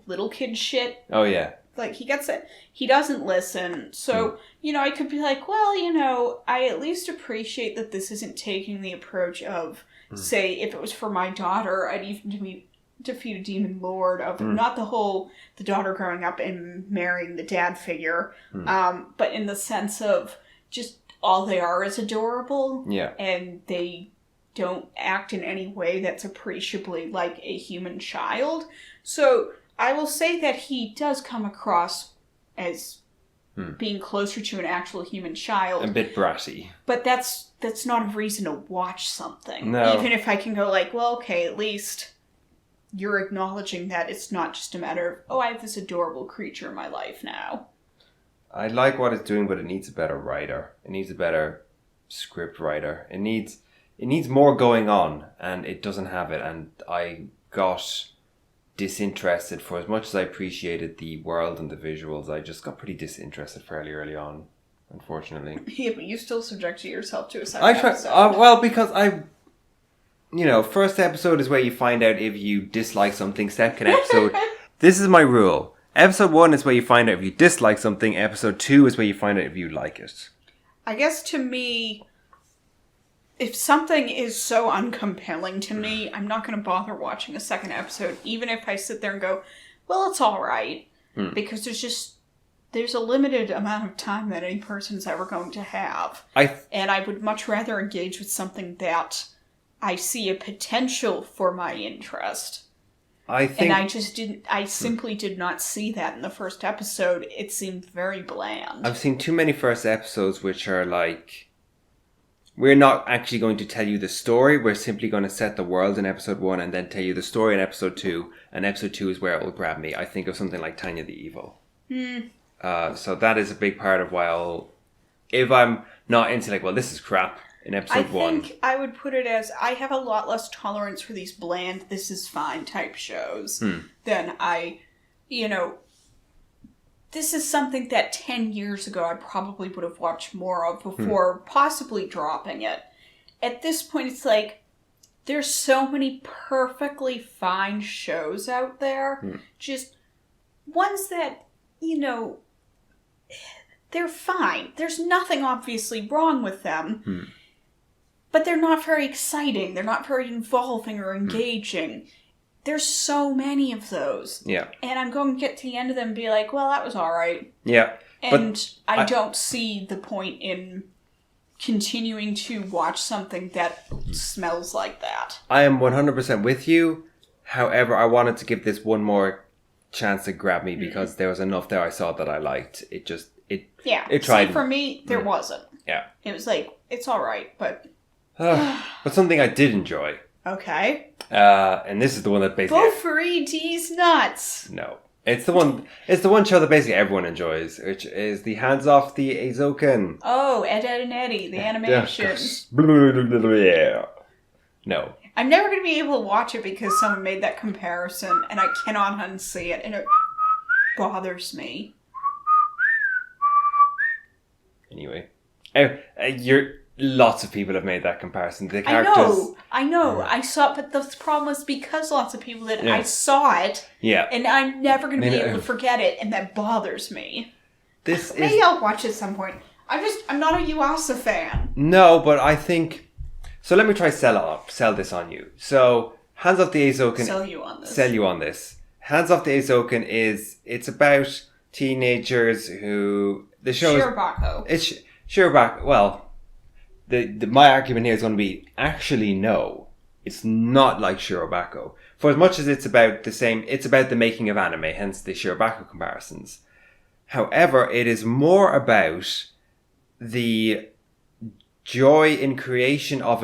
little kid shit. Oh, yeah. Like, he gets it. He doesn't listen. So, I could be like, well, I at least appreciate that this isn't taking the approach of, say, if it was for my daughter, I'd even defeat a demon lord of not the daughter growing up and marrying the dad figure, but in the sense of just all they are is adorable. Yeah. And they don't act in any way that's appreciably like a human child. So I will say that he does come across as being closer to an actual human child. A bit bratty. But that's not a reason to watch something. No. Even if I can go like, well, okay, at least you're acknowledging that it's not just a matter of, oh, I have this adorable creature in my life now. I like what it's doing, but it needs a better writer. It needs a better script writer. It needs more going on, and it doesn't have it. And I got disinterested. For as much as I appreciated the world and the visuals, I just got pretty disinterested fairly early on, unfortunately. Yeah, but you still subjected yourself to a second episode. Well, because first episode is where you find out if you dislike something. Second episode, this is my rule. Episode 1 is where you find out if you dislike something. Episode 2 is where you find out if you like it. I guess to me, if something is so uncompelling to me, I'm not going to bother watching a second episode, even if I sit there and go, well, it's all right. Because there's a limited amount of time that any person's ever going to have. And I would much rather engage with something that I see a potential for my interest. And I simply did not see that in the first episode. It seemed very bland. I've seen too many first episodes which are like, we're not actually going to tell you the story. We're simply going to set the world in episode 1 and then tell you the story in episode 2. And episode 2 is where it will grab me. I think of something like Tanya the Evil. So that is a big part of why if I'm not into like, well, this is crap in episode 1. I think I would put it as, I have a lot less tolerance for these bland, this is fine type shows than this is something that 10 years ago I probably would have watched more of before possibly dropping it. At this point, it's like, there's so many perfectly fine shows out there. Just ones that, they're fine. There's nothing obviously wrong with them. But they're not very exciting. They're not very involving or engaging. There's so many of those. Yeah. And I'm going to get to the end of them and be like, well, that was all right. Yeah. And I don't see the point in continuing to watch something that smells like that. I am 100% with you. However, I wanted to give this one more chance to grab me because there was enough there I saw that I liked. It tried. See, for me, there wasn't. Yeah. It was like, it's all right, but... but something I did enjoy. Okay. And this is the one that basically... Bofuri D's nuts. No. It's the one show that basically everyone enjoys, which is the Hands Off the Azoken. Oh, Ed, Ed, and Eddie, the animation. Yeah. No. I'm never going to be able to watch it because someone made that comparison, and I cannot unsee it, and it bothers me. Anyway. Lots of people have made that comparison. The characters... I know. I saw it, but the problem was because lots of people did. I saw it. Yeah. And I'm never going to be able to forget it, and that bothers me. Maybe I'll watch it at some point. I'm not a Yuasa fan. No, but I think... So let me try sell this on you. So, Hands Off the Azoken... Sell you on this. Hands Off the Azoken it's about teenagers who... The show Shirobako. It's Shirobako. Well... my argument here is going to be, actually, no. It's not like Shirobako. For as much as it's about the making of anime, hence the Shirobako comparisons. However, it is more about the joy in creation of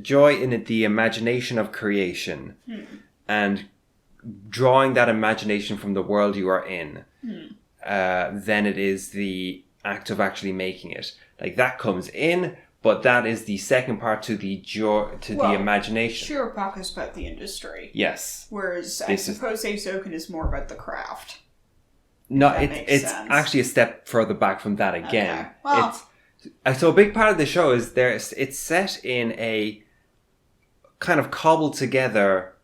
joy in the imagination of creation, and drawing that imagination from the world you are in, than it is the act of actually making it. Like, that comes in, but that is the second part to the joy, the imagination. Shirobako is about the industry. Yes. Whereas I suppose Eizouken is more about the craft. No, it's actually a step further back from that again. Okay. Well, so a big part of the show is it's set in a kind of cobbled together,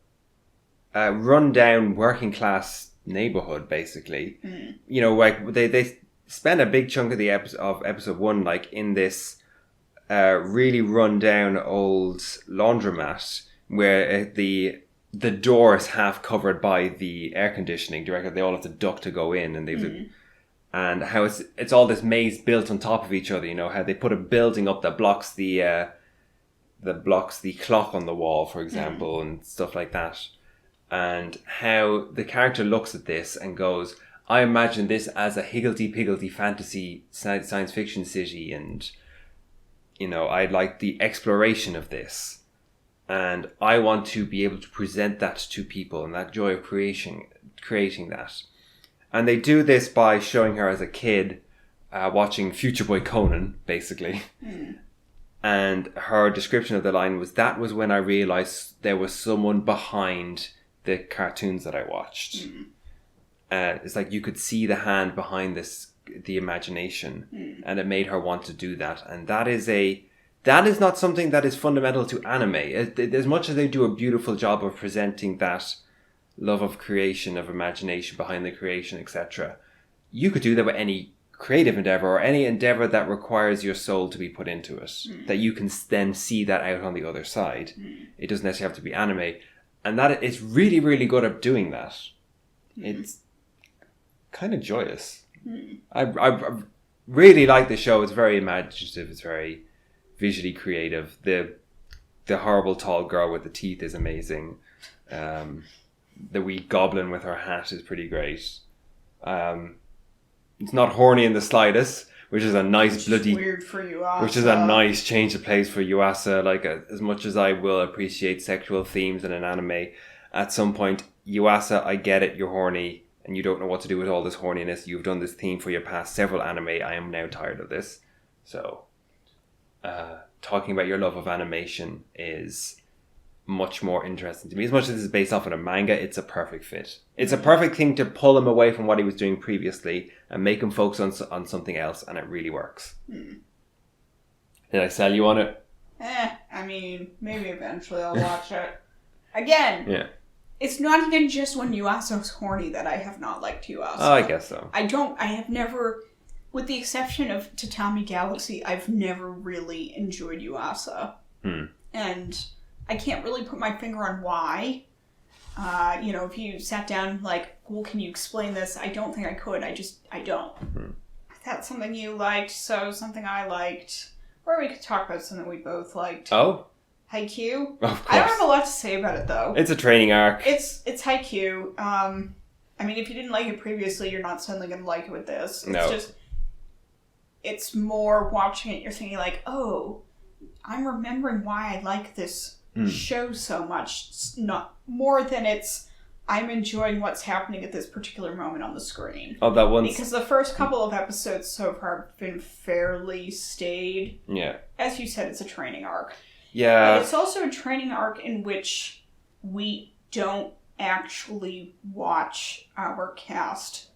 run-down working class neighborhood, basically. You know, like they spend a big chunk of the episode 1 like in this really run-down old laundromat where the door is half covered by the air conditioning. Directly, they all have to duck to go in, and and how it's all this maze built on top of each other. You know, how they put a building up that blocks the clock on the wall, for example, and stuff like that. And how the character looks at this and goes, I imagine this as a higgledy-piggledy fantasy science fiction city, and, you know, I like the exploration of this. And I want to be able to present that to people, and that joy of creating that. And they do this by showing her as a kid watching Future Boy Conan, basically. And her description of the line was, that was when I realized there was someone behind the cartoons that I watched. It's like you could see the hand behind the imagination, and it made her want to do that. And that is not something that is fundamental to anime. As much as they do a beautiful job of presenting that love of creation, of imagination behind the creation, etc., you could do that with any creative endeavor, or any endeavor that requires your soul to be put into it, that you can then see that out on the other side. It doesn't necessarily have to be anime. And that it's really, really good at doing that. It's kind of joyous. I really like the show. It's very imaginative. It's very visually creative. The horrible tall girl with the teeth is amazing. The wee goblin with her hat is pretty great. It's not horny in the slightest, which is a nice weird for Yuasa. Which is a nice change of pace for Yuasa. Like, as much as I will appreciate sexual themes in an anime, at some point, Yuasa, I get it, you're horny, and you don't know what to do with all this horniness. You've done this theme for your past several anime. I am now tired of this. So, talking about your love of animation is much more interesting to me. As much as this is based off of a manga, it's a perfect fit. It's a perfect thing to pull him away from what he was doing previously and make him focus on something else, and it really works. Did I sell you on it? I mean, maybe eventually I'll watch it. Again, it's not even just when Yuasa's horny that I have not liked Yuasa. Oh, I guess so. I have never, with the exception of Tatami Galaxy, I've never really enjoyed Yuasa. And I can't really put my finger on why. You know, if you sat down like, well, can you explain this? I don't think I could. I don't. That's something you liked, so something I liked. Or we could talk about something we both liked. Oh? Haikyuu? Of course. I don't have a lot to say about it, though. It's a training arc. It's Haikyuu. I mean, if you didn't like it previously, you're not suddenly going to like it with this. It's more watching it, you're thinking like, oh, I'm remembering why I like this show so much. It's not more than I'm enjoying what's happening at this particular moment on the screen. Oh, that one. Because the first couple of episodes so far have been fairly staid. Yeah. As you said, it's a training arc. Yeah. But it's also a training arc in which we don't actually watch our cast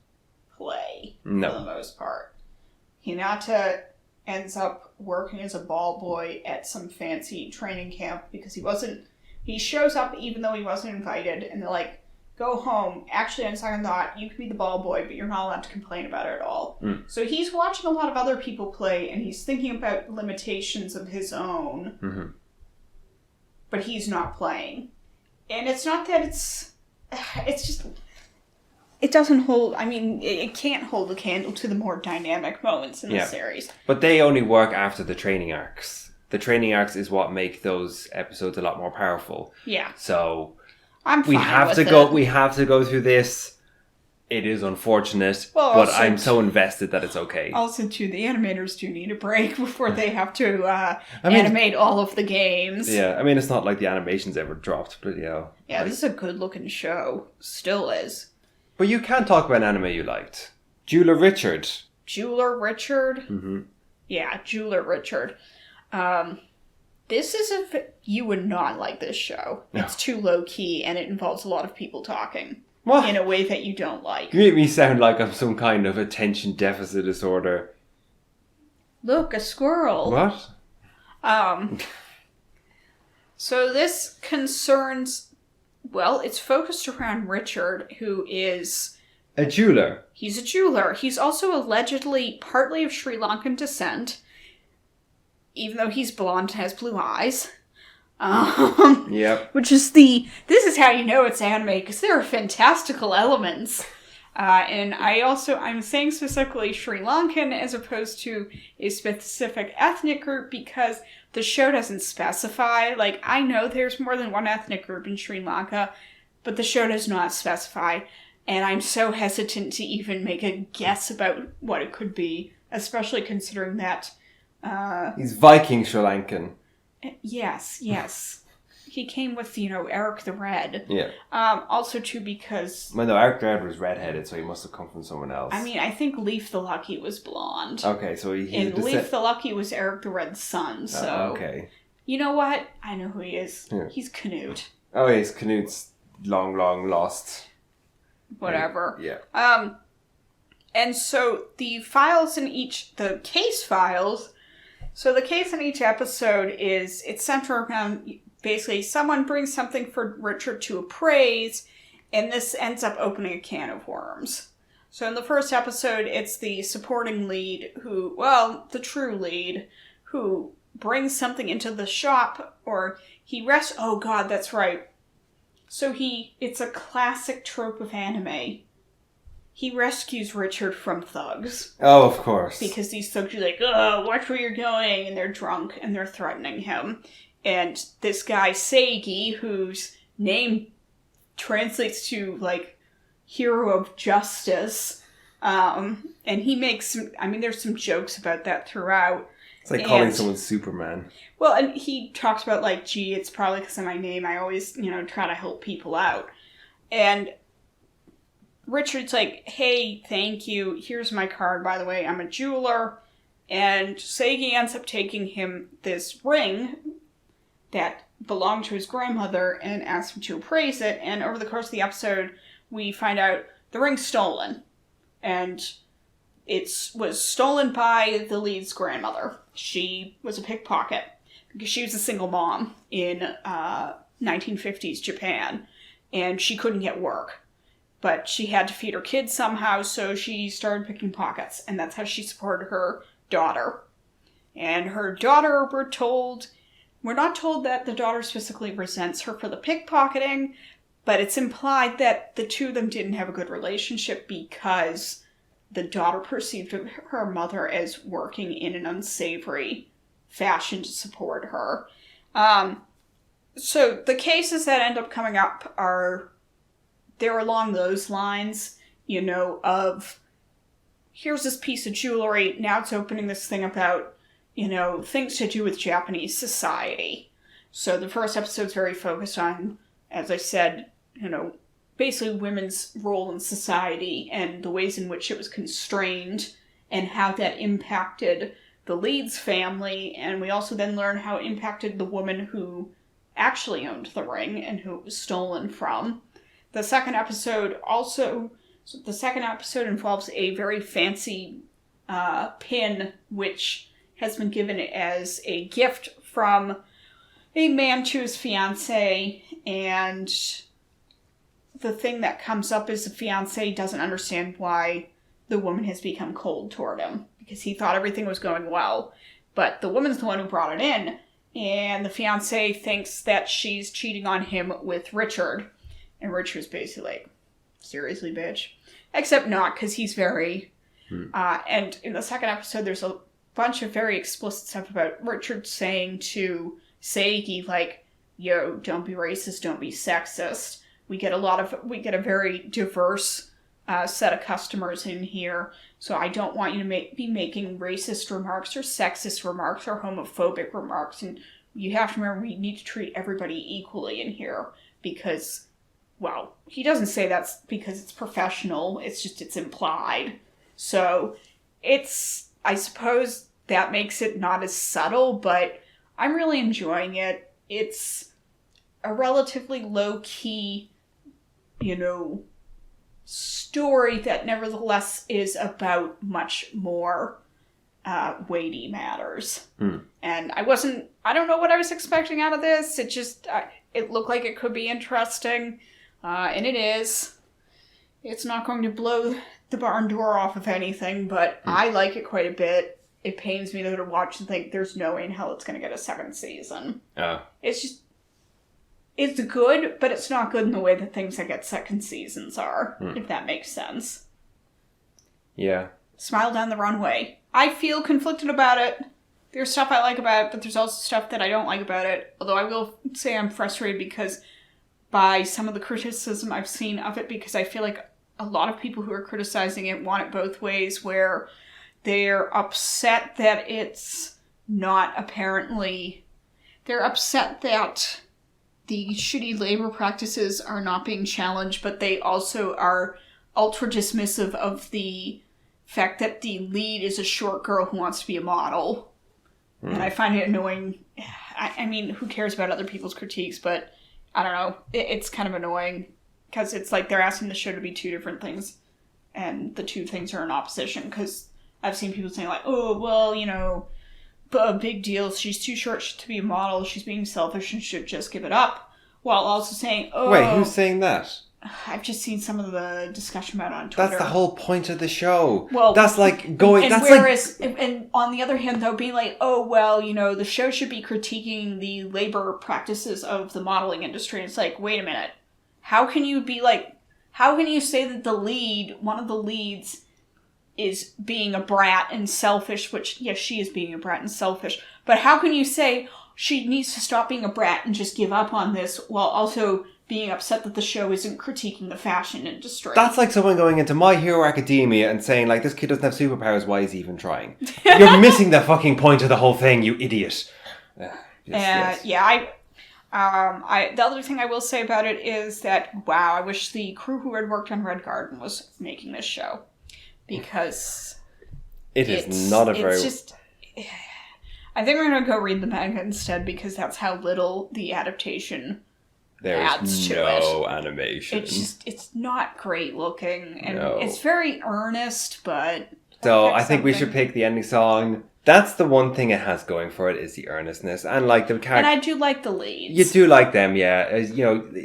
play for the most part. Hinata ends up working as a ball boy at some fancy training camp because he shows up even though he wasn't invited, and they're like, go home. Actually, on second thought, you can be the ball boy, but you're not allowed to complain about it at all. So he's watching a lot of other people play, and he's thinking about limitations of his own, but he's not playing. And it's not that it's just... It doesn't hold... I mean, it can't hold a candle to the more dynamic moments in the series. But they only work after the training arcs. The training arcs is what make those episodes a lot more powerful. Yeah. So I'm fine we have with to it. go. We have to go through this it is unfortunate, Well, but also I'm so invested that it's okay. Also, too, the animators do need a break before they have to animate all of the games. Yeah, I mean, it's not like the animation's ever dropped, but yeah. Yeah, this is a good-looking show. Still is. But you can talk about an anime you liked. Jeweler Richard. Jeweler Richard? Mm-hmm. Yeah, Jeweler Richard. This is you would not like this show. No. It's too low-key, and it involves a lot of people talking. What? In a way that you don't like. You make me sound like I'm some kind of attention deficit disorder. Look, a squirrel. What? So this concerns... Well, it's focused around Richard, who is... A jeweler. He's a jeweler. He's also allegedly partly of Sri Lankan descent, even though he's blonde and has blue eyes. Yep. Which is this is how you know it's anime, because there are fantastical elements. And I'm saying specifically Sri Lankan as opposed to a specific ethnic group because the show doesn't specify. Like, I know there's more than one ethnic group in Sri Lanka, but the show does not specify. And I'm so hesitant to even make a guess about what it could be, especially considering that... He's Viking Sri Lankan. Yes. He came with, Eric the Red. Yeah. Also, too, because... Well, no, Eric the Red was redheaded, so he must have come from someone else. I mean, I think Leif the Lucky was blonde. Okay, so And Leif the Lucky was Eric the Red's son, so... okay. You know what? I know who he is. Yeah. He's Canute. Oh, yeah, he's Canute's long lost... Whatever. Yeah. And so the files in the case files... So the case in each episode it's centered around basically someone brings something for Richard to appraise, and this ends up opening a can of worms. So in the first episode, it's the supporting lead the true lead, who brings something into the shop, or oh god, that's right. So it's a classic trope of anime. He rescues Richard from thugs. Oh, of course. Because these thugs are like, oh, watch where you're going, and they're drunk, and they're threatening him. And this guy, Seigi, whose name translates to, like, hero of justice, and he makes there's some jokes about that throughout. It's like calling someone Superman. Well, and he talks about, like, gee, it's probably because of my name. I always, try to help people out. And Richard's like, hey, thank you. Here's my card, by the way. I'm a jeweler. And Seigi ends up taking him this ring that belonged to his grandmother and asks him to appraise it. And over the course of the episode, we find out the ring's stolen. And it was stolen by the lead's grandmother. She was a pickpocket because she was a single mom in 1950s Japan. And she couldn't get work. But she had to feed her kids somehow, so she started picking pockets. And that's how she supported her daughter. And her daughter, we're not told that the daughter specifically resents her for the pickpocketing, but it's implied that the two of them didn't have a good relationship because the daughter perceived her mother as working in an unsavory fashion to support her. So the cases that end up coming up they're along those lines, of here's this piece of jewelry, now it's opening this thing about, things to do with Japanese society. So the first episode's very focused on, as I said, basically women's role in society and the ways in which it was constrained and how that impacted the lead's family. And we also then learn how it impacted the woman who actually owned the ring and who it was stolen from. The second episode involves a very fancy pin, which has been given as a gift from a man to his fiancée, and the thing that comes up is the fiancé doesn't understand why the woman has become cold toward him, because he thought everything was going well, but the woman's the one who brought it in, and the fiancé thinks that she's cheating on him with Richard. And Richard's basically like, seriously, bitch? Except not, because he's very... and in the second episode, there's a bunch of very explicit stuff about Richard saying to Seigi, like, yo, don't be racist, don't be sexist. We get a very diverse set of customers in here, so I don't want you to be making racist remarks or sexist remarks or homophobic remarks, and you have to remember we need to treat everybody equally in here, because, well, he doesn't say that's because it's professional, it's just it's implied. So I suppose that makes it not as subtle, but I'm really enjoying it. It's a relatively low-key, story that nevertheless is about much more weighty matters. And I don't know what I was expecting out of this. It looked like it could be interesting, and it is. It's not going to blow the barn door off of anything, but I like it quite a bit. It pains me though to watch and think there's no way in hell it's going to get a second season. It's good, but it's not good in the way that things that get second seasons are, if that makes sense. Yeah. Smile Down the Runway. I feel conflicted about it. There's stuff I like about it, but there's also stuff that I don't like about it. Although I will say I'm frustrated because by some of the criticism I've seen of it, because I feel like a lot of people who are criticizing it want it both ways, where they're upset that it's not apparently... They're upset that the shitty labor practices are not being challenged, but they also are ultra dismissive of the fact that the lead is a short girl who wants to be a model. And I find it annoying. I mean, who cares about other people's critiques, but I don't know. It's kind of annoying because it's like they're asking the show to be two different things, and the two things are in opposition, because I've seen people saying like, oh, well, but a big deal, she's too short to be a model, she's being selfish and should just give it up. While also saying, oh... Wait, who's saying that? I've just seen some of the discussion about it on Twitter. That's the whole point of the show. Well, that's like going... And on the other hand, though, being like, oh, well, the show should be critiquing the labor practices of the modeling industry. And it's like, wait a minute. How can you say that one of the leads is being a brat and selfish, which, yes, she is being a brat and selfish, but how can you say she needs to stop being a brat and just give up on this while also being upset that the show isn't critiquing the fashion industry? That's like someone going into My Hero Academia and saying, like, this kid doesn't have superpowers, why is he even trying? You're missing the fucking point of the whole thing, you idiot. Yes. Yeah, the other thing I will say about it is that, wow, I wish the crew who had worked on Red Garden was making this show. Because it's not a very... I think we're going to go read the manga instead, because that's how little the adaptation adds to it. There is no animation. It's not great looking, and it's very earnest, but... So I think we should pick the ending song. That's the one thing it has going for it, is the earnestness. And like the character... And I do like the leads. You do like them, yeah.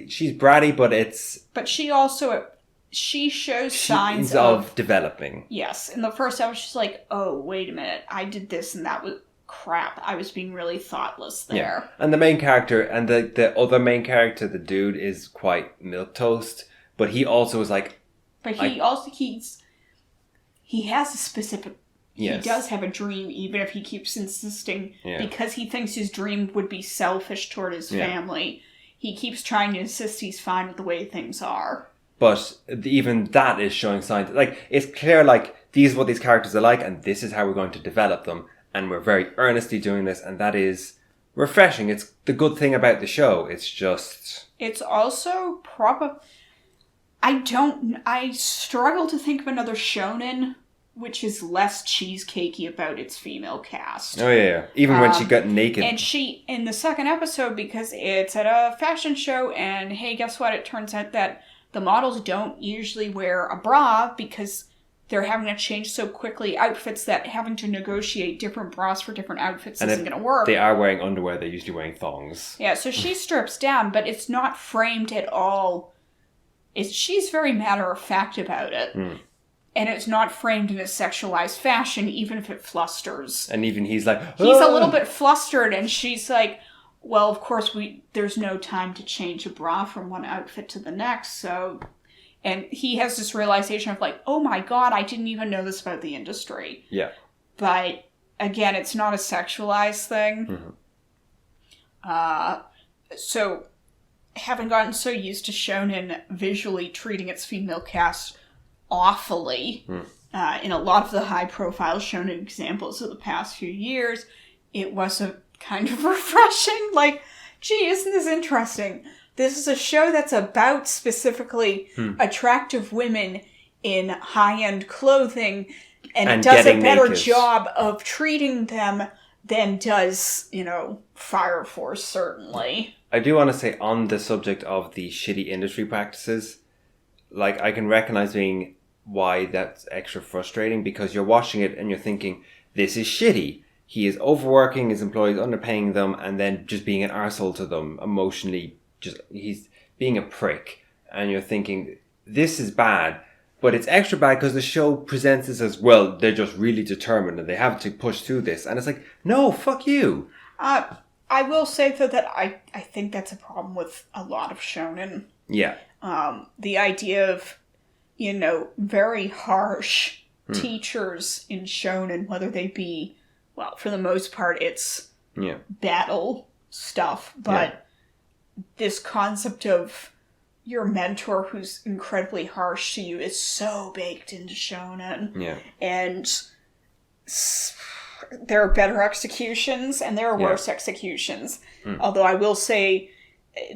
She's bratty, but it's... But she also... She shows signs of developing. Yes. In the first episode, she's like, oh, wait a minute. I did this and that was crap. I was being really thoughtless there. Yeah. And the main character, and the other main character, the dude, is quite milquetoast. But he also is like... But he also, he has a specific... Yes. He does have a dream, even if he keeps insisting, because he thinks his dream would be selfish toward his family. He keeps trying to insist he's fine with the way things are. But even that is showing signs. Like, it's clear, like, these are what these characters are like, and this is how we're going to develop them. And we're very earnestly doing this, and that is refreshing. It's the good thing about the show. It's just... It's also I struggle to think of another shonen which is less cheesecakey about its female cast. Oh, yeah. Even when she got naked. And she, in the second episode, because it's at a fashion show, and hey, guess what? It turns out that the models don't usually wear a bra because they're having to change so quickly outfits that having to negotiate different bras for different outfits isn't going to work. They are wearing underwear. They're usually wearing thongs. Yeah, so she strips down, but it's not framed at all. She's very matter-of-fact about it. And it's not framed in a sexualized fashion, even if it flusters. And even he's like... Oh! He's a little bit flustered, and she's like... Well, of course, there's no time to change a bra from one outfit to the next, so... And he has this realization of like, oh my god, I didn't even know this about the industry. Yeah. But, again, it's not a sexualized thing. So, having gotten so used to shonen visually treating its female cast awfully. In a lot of the high-profile shonen examples of the past few years, it wasn't kind of refreshing. Like, gee, isn't this interesting? This is a show that's about specifically attractive women in high-end clothing, and it does a better job of treating them than does, Fire Force, certainly. I do want to say, on the subject of the shitty industry practices, like, I can recognize why that's extra frustrating, because you're watching it and you're thinking, this is shitty. He is overworking his employees, underpaying them, and then just being an arsehole to them emotionally. He's being a prick. And you're thinking, this is bad. But it's extra bad because the show presents this as, well, they're just really determined and they have to push through this. And it's like, no, fuck you. I will say, though, that I think that's a problem with a lot of shonen. Yeah. The idea of, very harsh teachers in shonen, whether they be, well, for the most part, it's battle stuff, but this concept of your mentor who's incredibly harsh to you is so baked into shonen. Yeah. And there are better executions and there are worse executions. Although I will say,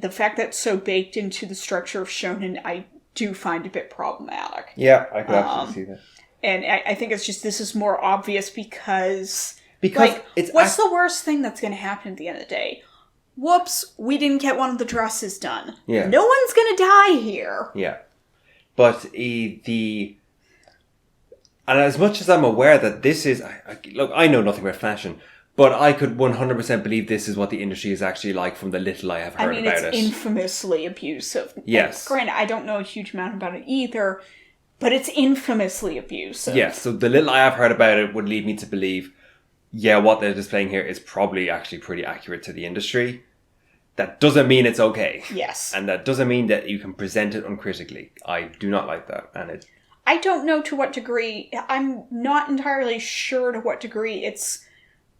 the fact that it's so baked into the structure of shonen, I do find a bit problematic. Yeah, I could absolutely see that. And I think it's just, this is more obvious because like, it's what's the worst thing that's going to happen at the end of the day? Whoops, we didn't get one of the dresses done. Yeah. No one's going to die here. Yeah. But and as much as I'm aware that this is, look, I know nothing about fashion, but I could 100% believe this is what the industry is actually like from the little I have heard about it. It's infamously abusive. Yes. And granted, I don't know a huge amount about it either, but it's infamously abusive. Yes, so the little I have heard about it would lead me to believe, what they're displaying here is probably actually pretty accurate to the industry. That doesn't mean it's okay. Yes. And that doesn't mean that you can present it uncritically. I do not like that. And I don't know to what degree, I'm not entirely sure to what degree it's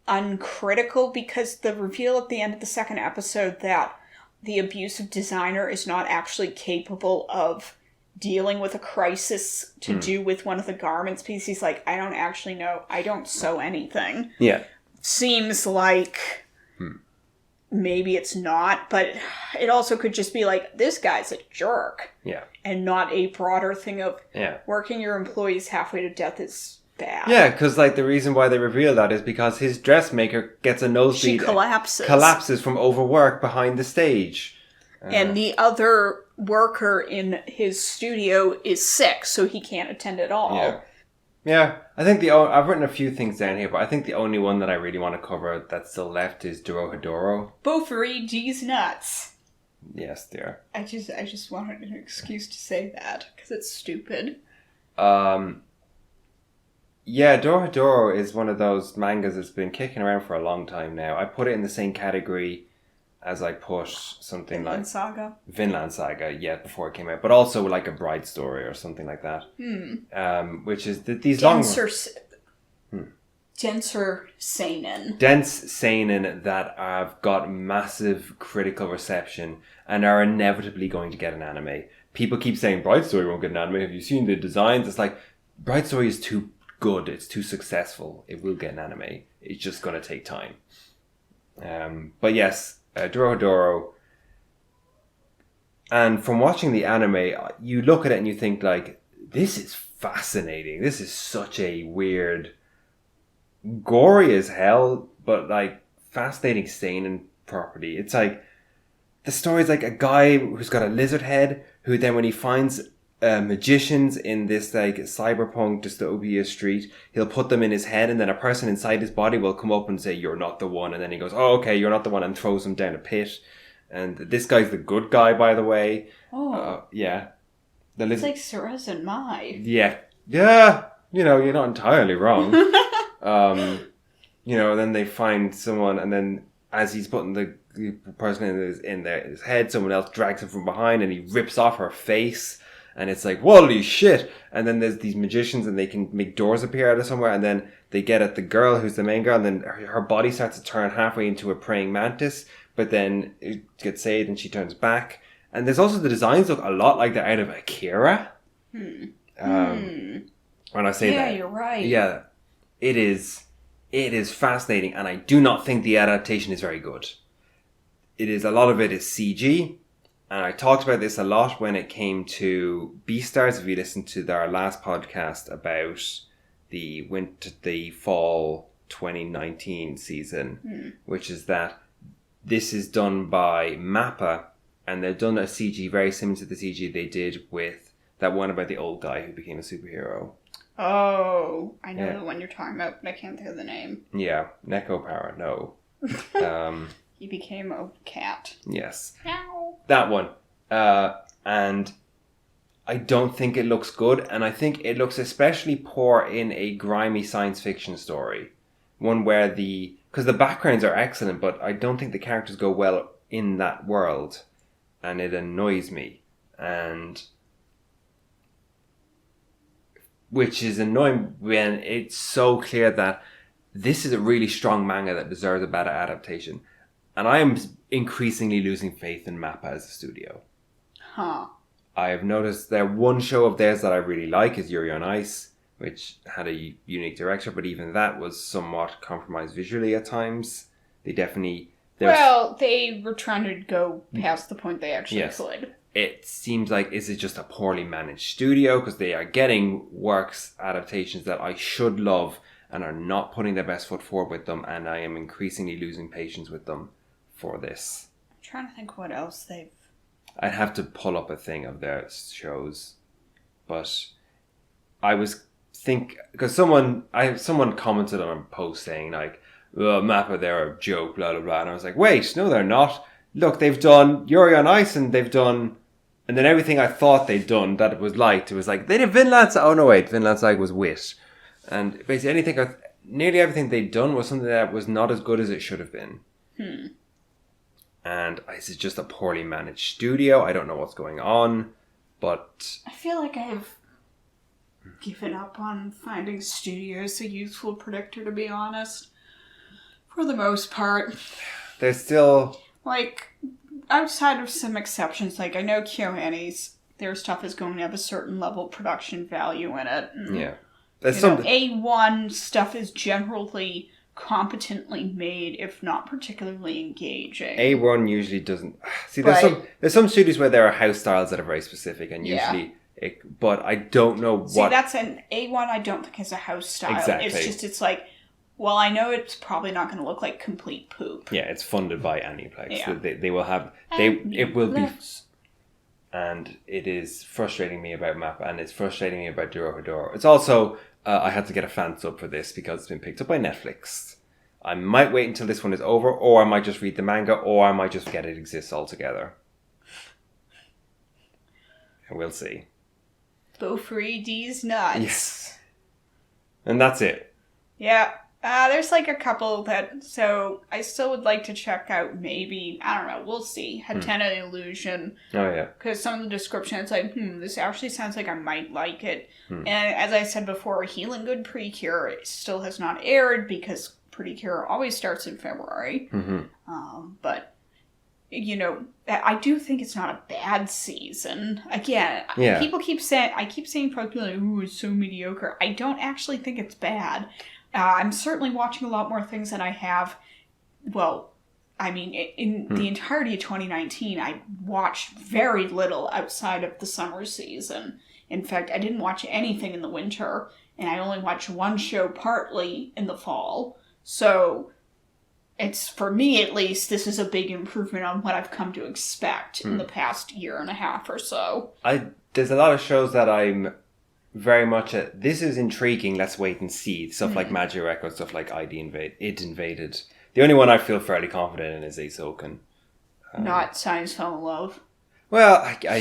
uncritical, because the reveal at the end of the second episode that the abusive designer is not actually capable of dealing with a crisis to do with one of the garments pieces. He's like, I don't actually know. I don't sew anything. Yeah. Seems like maybe it's not, but it also could just be like, this guy's a jerk. Yeah. And not a broader thing of working your employees halfway to death is bad. Yeah, because like the reason why they reveal that is because his dressmaker gets a nosebleed. She collapses. Collapses from overwork behind the stage. And the other worker in his studio is sick, so he can't attend at all. Yeah, I think I've written a few things down here, but I think the only one that I really want to cover that's still left is Dorohedoro. Bofuri G's nuts. Yes, dear. I just wanted an excuse to say that, because it's stupid. Yeah, Dorohedoro is one of those mangas that's been kicking around for a long time now. I put it in the same category as I put something Vinland Saga. Vinland Saga, before it came out. But also like a Bride Story or something like that. Which is these denser seinen. Dense seinen that have got massive critical reception and are inevitably going to get an anime. People keep saying Bride Story won't get an anime. Have you seen the designs? It's like, Bride Story is too good. It's too successful. It will get an anime. It's just going to take time. But yes, Dorohedoro. And from watching the anime, you look at it and you think like, this is fascinating. This is such a weird, gory as hell, but like fascinating seinen property. It's like, the story's like a guy who's got a lizard head, who then when he finds magicians in this like cyberpunk dystopia street, he'll put them in his head, and then a person inside his body will come up and say, you're not the one, and then he goes, oh okay, you're not the one, and throws him down a pit. And this guy's the good guy, by the way. It's like Ceres and Mai. You're not entirely wrong. Then they find someone, and then as he's putting the person in his head, someone else drags him from behind and he rips off her face. And it's like, holy shit. And then there's these magicians and they can make doors appear out of somewhere. And then they get at the girl who's the main girl. And then her body starts to turn halfway into a praying mantis. But then it gets saved and she turns back. And there's also the designs look a lot like they're out of Akira. When I say that. Yeah, you're right. Yeah, it is fascinating, and I do not think the adaptation is very good. A lot of it is CG, and I talked about this a lot when it came to Beastars. If you listened to our last podcast about the fall 2019 season, which is that this is done by Mappa, and they've done a CG very similar to the CG they did with that one about the old guy who became a superhero. Oh, I know the one you're talking about, but I can't think of the name. Yeah, Neko Power, no. He became a cat. Yes. Ow. That one. And I don't think it looks good, and I think it looks especially poor in a grimy science fiction story. One where because the backgrounds are excellent, but I don't think the characters go well in that world, and it annoys me. And which is annoying when it's so clear that this is a really strong manga that deserves a better adaptation. And I am increasingly losing faith in Mappa as a studio. Huh. I have noticed that one show of theirs that I really like is Yuri on Ice, which had a unique director, but even that was somewhat compromised visually at times. They were trying to go past the point they actually could. It seems like is it just a poorly managed studio, because they are getting works adaptations that I should love and are not putting their best foot forward with them, and I am increasingly losing patience with them for this. I'm trying to think what else they've... I'd have to pull up a thing of their shows, but I was because someone commented on a post saying like, "Well, Mappa, they're a joke, blah blah blah," and I was like, "Wait, no, they're not. Look, they've done Yuri on Ice, and they've done, and then everything I thought they'd done that it was liked. It was like they did Vinland Saga. Oh no, wait, Vinland Saga was wit, and basically nearly everything they'd done was something that was not as good as it should have been." And this is just a poorly managed studio. I don't know what's going on, but I feel like I've given up on finding studios a useful predictor, to be honest. For the most part. There's still... Like, outside of some exceptions, like I know KyoAni's, their stuff is going to have a certain level of production value in it. Yeah. A1 stuff is generally competently made, if not particularly engaging. A1 usually doesn't... See, there's some studios where there are house styles that are very specific, and usually... but I don't know what... See, that's an A1 I don't think is a house style. Exactly. It's like, well, I know it's probably not going to look like complete poop. Yeah, it's funded by Aniplex. Yeah. They will have... It will be... And it is frustrating me about Mappa, and it's frustrating me about Dorohedoro. It's also... I had to get a fan sub for this because it's been picked up by Netflix. I might wait until this one is over, or I might just read the manga, or I might just forget it exists altogether. And we'll see. Bofuri D's nuts. Yes. And that's it. Yeah. There's like a couple that... So, I still would like to check out maybe... I don't know. We'll see. Hatena Illusion. Oh, yeah. Because some of the description, it's like, this actually sounds like I might like it. And as I said before, Healing Good Precure still has not aired because Precure always starts in February. But... I do think it's not a bad season. Again, people keep saying... I keep saying probably like, ooh, it's so mediocre. I don't actually think it's bad. I'm certainly watching a lot more things than I have. Well, I mean, in the entirety of 2019, I watched very little outside of the summer season. In fact, I didn't watch anything in the winter, and I only watched one show partly in the fall. So... It's, for me at least, this is a big improvement on what I've come to expect in the past year and a half or so. There's a lot of shows that I'm very much this is intriguing, let's wait and see. Stuff like Magic Record, stuff like It Invaded. The only one I feel fairly confident in is Asoken. Not Science Fell in Love. Well, I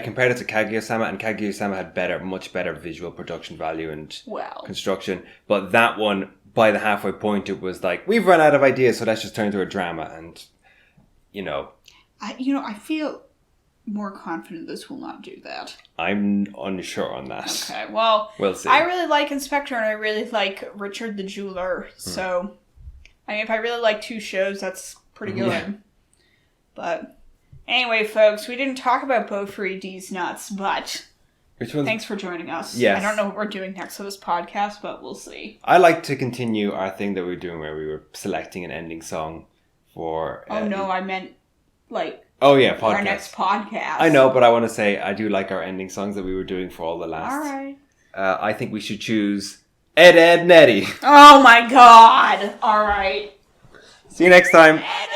compared it to Kaguya-sama, and Kaguya-sama had much better visual production value and construction. But that one... By the halfway point, it was like, we've run out of ideas, so let's just turn into a drama. And, I feel more confident this will not do that. I'm unsure on that. Okay, well, we'll see. I really like Inspector, and I really like Richard the Jeweler. So, I mean, if I really like two shows, that's pretty good. Yeah. But, anyway, folks, we didn't talk about Bofuri D's nuts, but... Which one's... Thanks for joining us. Yes. I don't know what we're doing next for this podcast, but we'll see. I like to continue our thing that we were doing where we were selecting an ending song for... Oh, no, I meant, like... Oh, yeah, podcast. Our next podcast. I know, but I want to say I do like our ending songs that we were doing for all the last... All right. I think we should choose Ed, Ed, Nettie. Oh, my God. All right. See you next time. Ed,